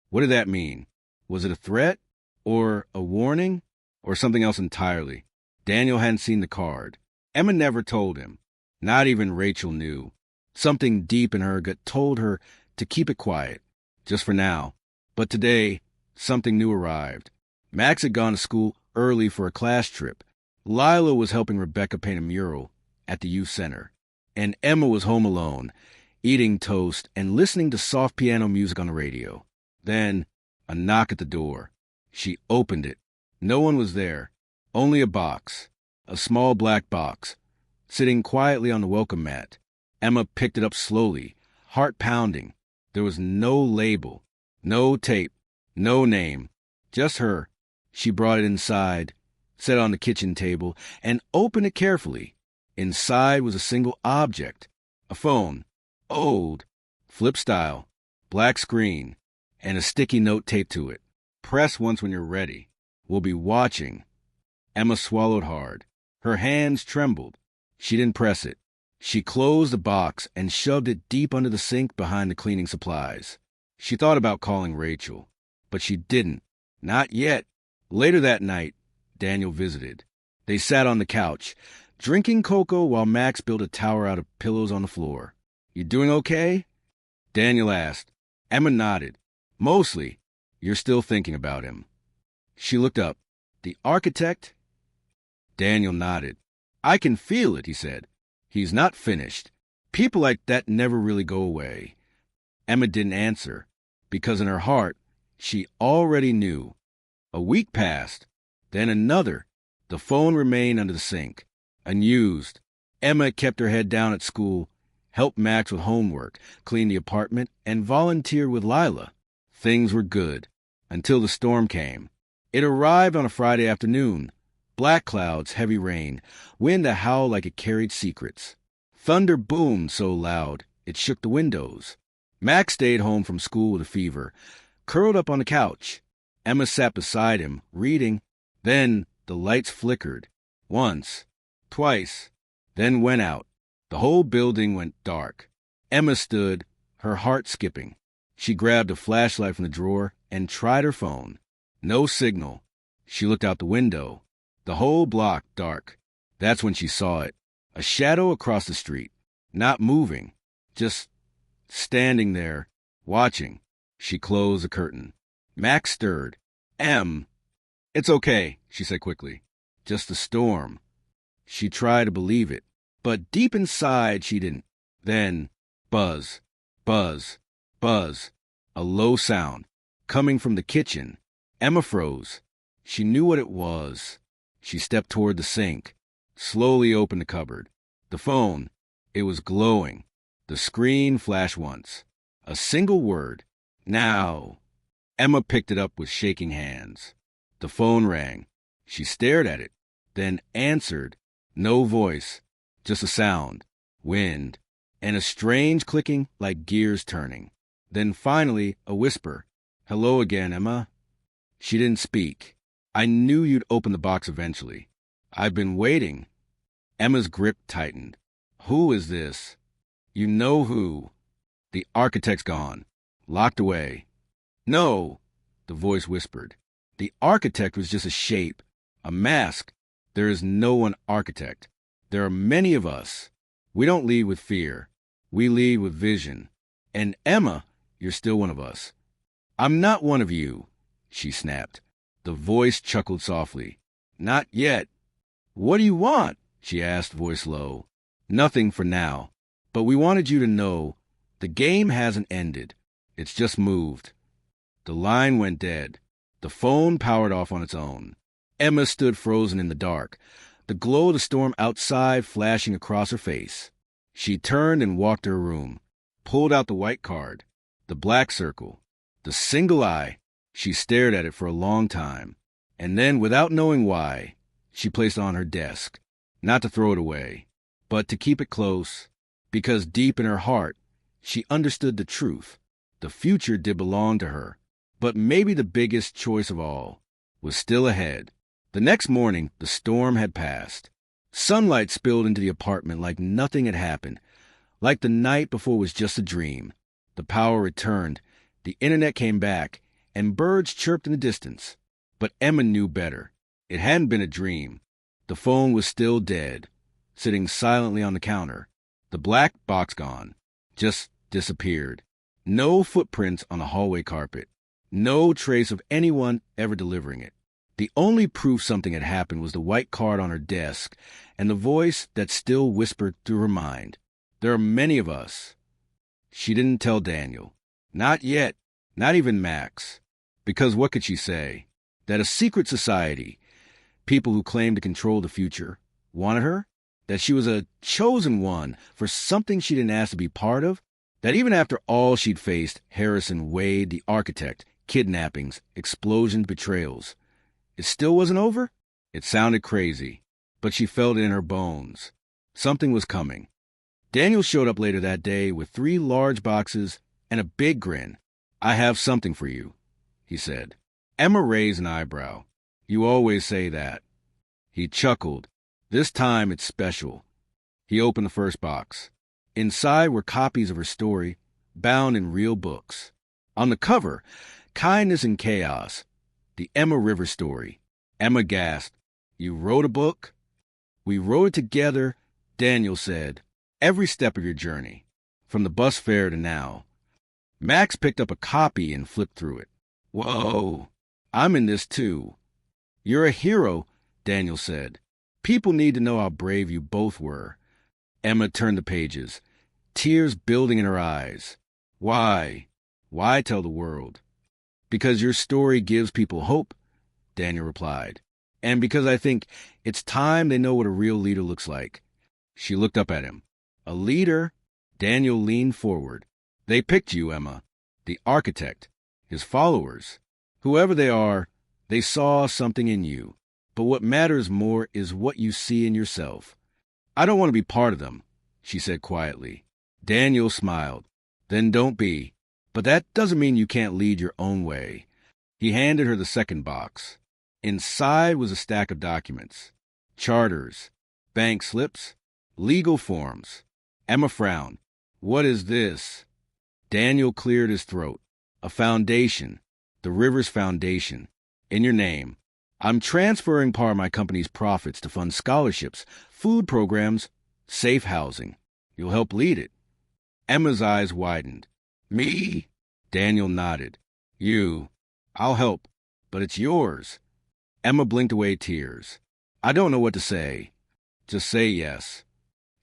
What did that mean? Was it a threat? Or a warning? Or something else entirely? Daniel hadn't seen the card. Emma never told him. Not even Rachel knew. Something deep in her gut told her to keep it quiet, just for now. But today, something new arrived. Max had gone to school early for a class trip. Lila was helping Rebecca paint a mural at the youth center. And Emma was home alone, eating toast and listening to soft piano music on the radio. Then, a knock at the door. She opened it. No one was there. Only a box. A small black box, sitting quietly on the welcome mat. Emma picked it up slowly, heart pounding. There was no label, no tape, no name, just her. She brought it inside, set it on the kitchen table, and opened it carefully. Inside was a single object, a phone, old, flip style, black screen, and a sticky note taped to it. Press once when you're ready. We'll be watching. Emma swallowed hard. Her hands trembled. She didn't press it. She closed the box and shoved it deep under the sink behind the cleaning supplies. She thought about calling Rachel, but she didn't. Not yet. Later that night, Daniel visited. They sat on the couch, drinking cocoa while Max built a tower out of pillows on the floor. You doing okay? Daniel asked. Emma nodded. Mostly. You're still thinking about him. She looked up. The architect? Daniel nodded. I can feel it, he said. He's not finished. People like that never really go away. Emma didn't answer, because in her heart, she already knew. A week passed, then another. The phone remained under the sink, unused. Emma kept her head down at school, helped Max with homework, cleaned the apartment, and volunteered with Lila. Things were good, until the storm came. It arrived on a Friday afternoon. Black clouds, heavy rain, wind to howl like it carried secrets. Thunder boomed so loud, it shook the windows. Max stayed home from school with a fever, curled up on the couch. Emma sat beside him, reading. Then the lights flickered. Once, twice, then went out. The whole building went dark. Emma stood, her heart skipping. She grabbed a flashlight from the drawer and tried her phone. No signal. She looked out the window. The whole block dark. That's when she saw it. A shadow across the street. Not moving. Just standing there, watching. She closed the curtain. Max stirred. It's okay, she said quickly. Just a storm. She tried to believe it, but deep inside she didn't. Then, buzz, buzz, buzz. A low sound, coming from the kitchen. Emma froze. She knew what it was. She stepped toward the sink, slowly opened the cupboard. The phone, it was glowing. The screen flashed once. A single word. Now. Emma picked it up with shaking hands. The phone rang. She stared at it, then answered. No voice, just a sound, wind, and a strange clicking like gears turning. Then finally, a whisper. Hello again, Emma. She didn't speak. I knew you'd open the box eventually. I've been waiting. Emma's grip tightened. Who is this? You know who. The architect's gone. Locked away. No, the voice whispered. The architect was just a shape, a mask. There is no one architect. There are many of us. We don't lead with fear. We lead with vision. And Emma, you're still one of us. I'm not one of you, she snapped. The voice chuckled softly. Not yet. What do you want? She asked, voice low. Nothing for now. But we wanted you to know the game hasn't ended. It's just moved. The line went dead. The phone powered off on its own. Emma stood frozen in the dark, the glow of the storm outside flashing across her face. She turned and walked to her room, pulled out the white card, the black circle, the single eye. She stared at it for a long time, and then, without knowing why, she placed it on her desk, not to throw it away, but to keep it close, because deep in her heart, she understood the truth. The future did belong to her, but maybe the biggest choice of all was still ahead. The next morning, the storm had passed. Sunlight spilled into the apartment like nothing had happened, like the night before was just a dream. The power returned, the internet came back, and birds chirped in the distance. But Emma knew better. It hadn't been a dream. The phone was still dead, sitting silently on the counter. The black box gone, just disappeared. No footprints on the hallway carpet. No trace of anyone ever delivering it. The only proof something had happened was the white card on her desk and the voice that still whispered through her mind. There are many of us. She didn't tell Daniel. Not yet. Not even Max. Because what could she say? That a secret society, people who claimed to control the future, wanted her? That she was a chosen one for something she didn't ask to be part of? That even after all she'd faced, Harrison, Wade, the architect, kidnappings, explosions, betrayals, it still wasn't over? It sounded crazy, but she felt it in her bones. Something was coming. Daniel showed up later that day with 3 large boxes and a big grin. I have something for you, he said. Emma raised an eyebrow. You always say that. He chuckled. This time it's special. He opened the first box. Inside were copies of her story, bound in real books. On the cover, Kindness in Chaos, the Emma River story. Emma gasped. You wrote a book? We wrote it together, Daniel said. Every step of your journey, from the bus fare to now. Max picked up a copy and flipped through it. Whoa, I'm in this too. You're a hero, Daniel said. People need to know how brave you both were. Emma turned the pages. tears building in her eyes. Why? Why tell the world? Because your story gives people hope, Daniel replied. And because I think it's time they know what a real leader looks like. She looked up at him. A leader? Daniel leaned forward. They picked you, Emma. The architect. His followers. Whoever they are, they saw something in you. But what matters more is what you see in yourself. I don't want to be part of them, she said quietly. Daniel smiled. Then don't be. But that doesn't mean you can't lead your own way. He handed her the second box. Inside was a stack of documents. Charters, bank slips, legal forms. Emma frowned. What is this? Daniel cleared his throat. A foundation. The Rivers Foundation. In your name. I'm transferring part of my company's profits to fund scholarships, food programs, safe housing. You'll help lead it. Emma's eyes widened. Me? Daniel nodded. You. I'll help, but it's yours. Emma blinked away tears. I don't know what to say. Just say yes.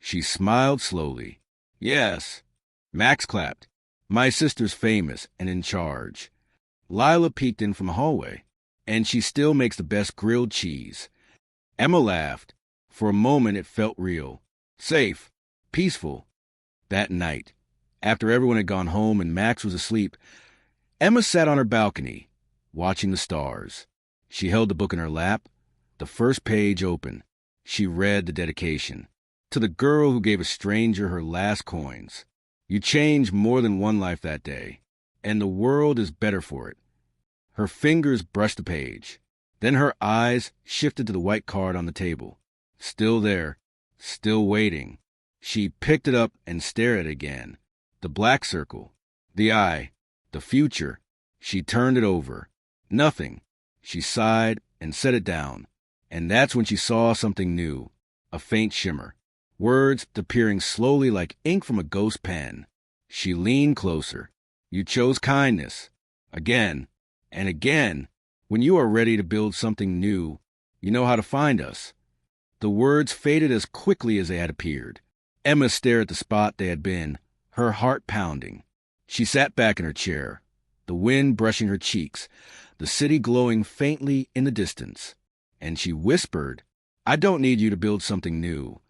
She smiled slowly. Yes. Max clapped. My sister's famous and in charge. Lila peeked in from the hallway. And she still makes the best grilled cheese. Emma laughed. For a moment it felt real. Safe. Peaceful. That night, after everyone had gone home and Max was asleep, Emma sat on her balcony, watching the stars. She held the book in her lap, the first page open. She read the dedication. To the girl who gave a stranger her last coins. You changed more than one life that day, and the world is better for it. Her fingers brushed the page. Then her eyes shifted to the white card on the table. Still there, still waiting. She picked it up and stared at it again. The black circle, the eye, the future. She turned it over. Nothing. She sighed and set it down. And that's when she saw something new, a faint shimmer. Words appearing slowly like ink from a ghost pen. She leaned closer. You chose kindness. Again. And again. When you are ready to build something new, you know how to find us. The words faded as quickly as they had appeared. Emma stared at the spot they had been, her heart pounding. She sat back in her chair, the wind brushing her cheeks, the city glowing faintly in the distance. And she whispered, I don't need you to build something new.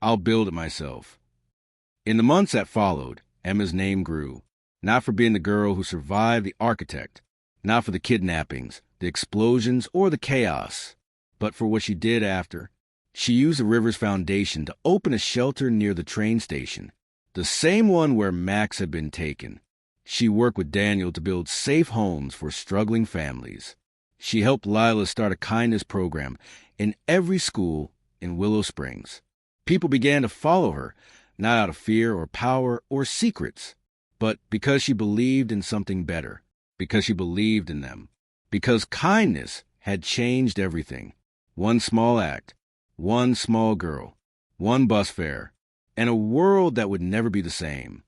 I'll build it myself. In the months that followed, Emma's name grew, not for being the girl who survived the architect, not for the kidnappings, the explosions, or the chaos, but for what she did after. She used the Rivers Foundation to open a shelter near the train station, the same one where Max had been taken. She worked with Daniel to build safe homes for struggling families. She helped Lila start a kindness program in every school in Willow Springs. People began to follow her, not out of fear or power or secrets, but because she believed in something better, because she believed in them, because kindness had changed everything. One small act, one small girl, one bus fare, and a world that would never be the same.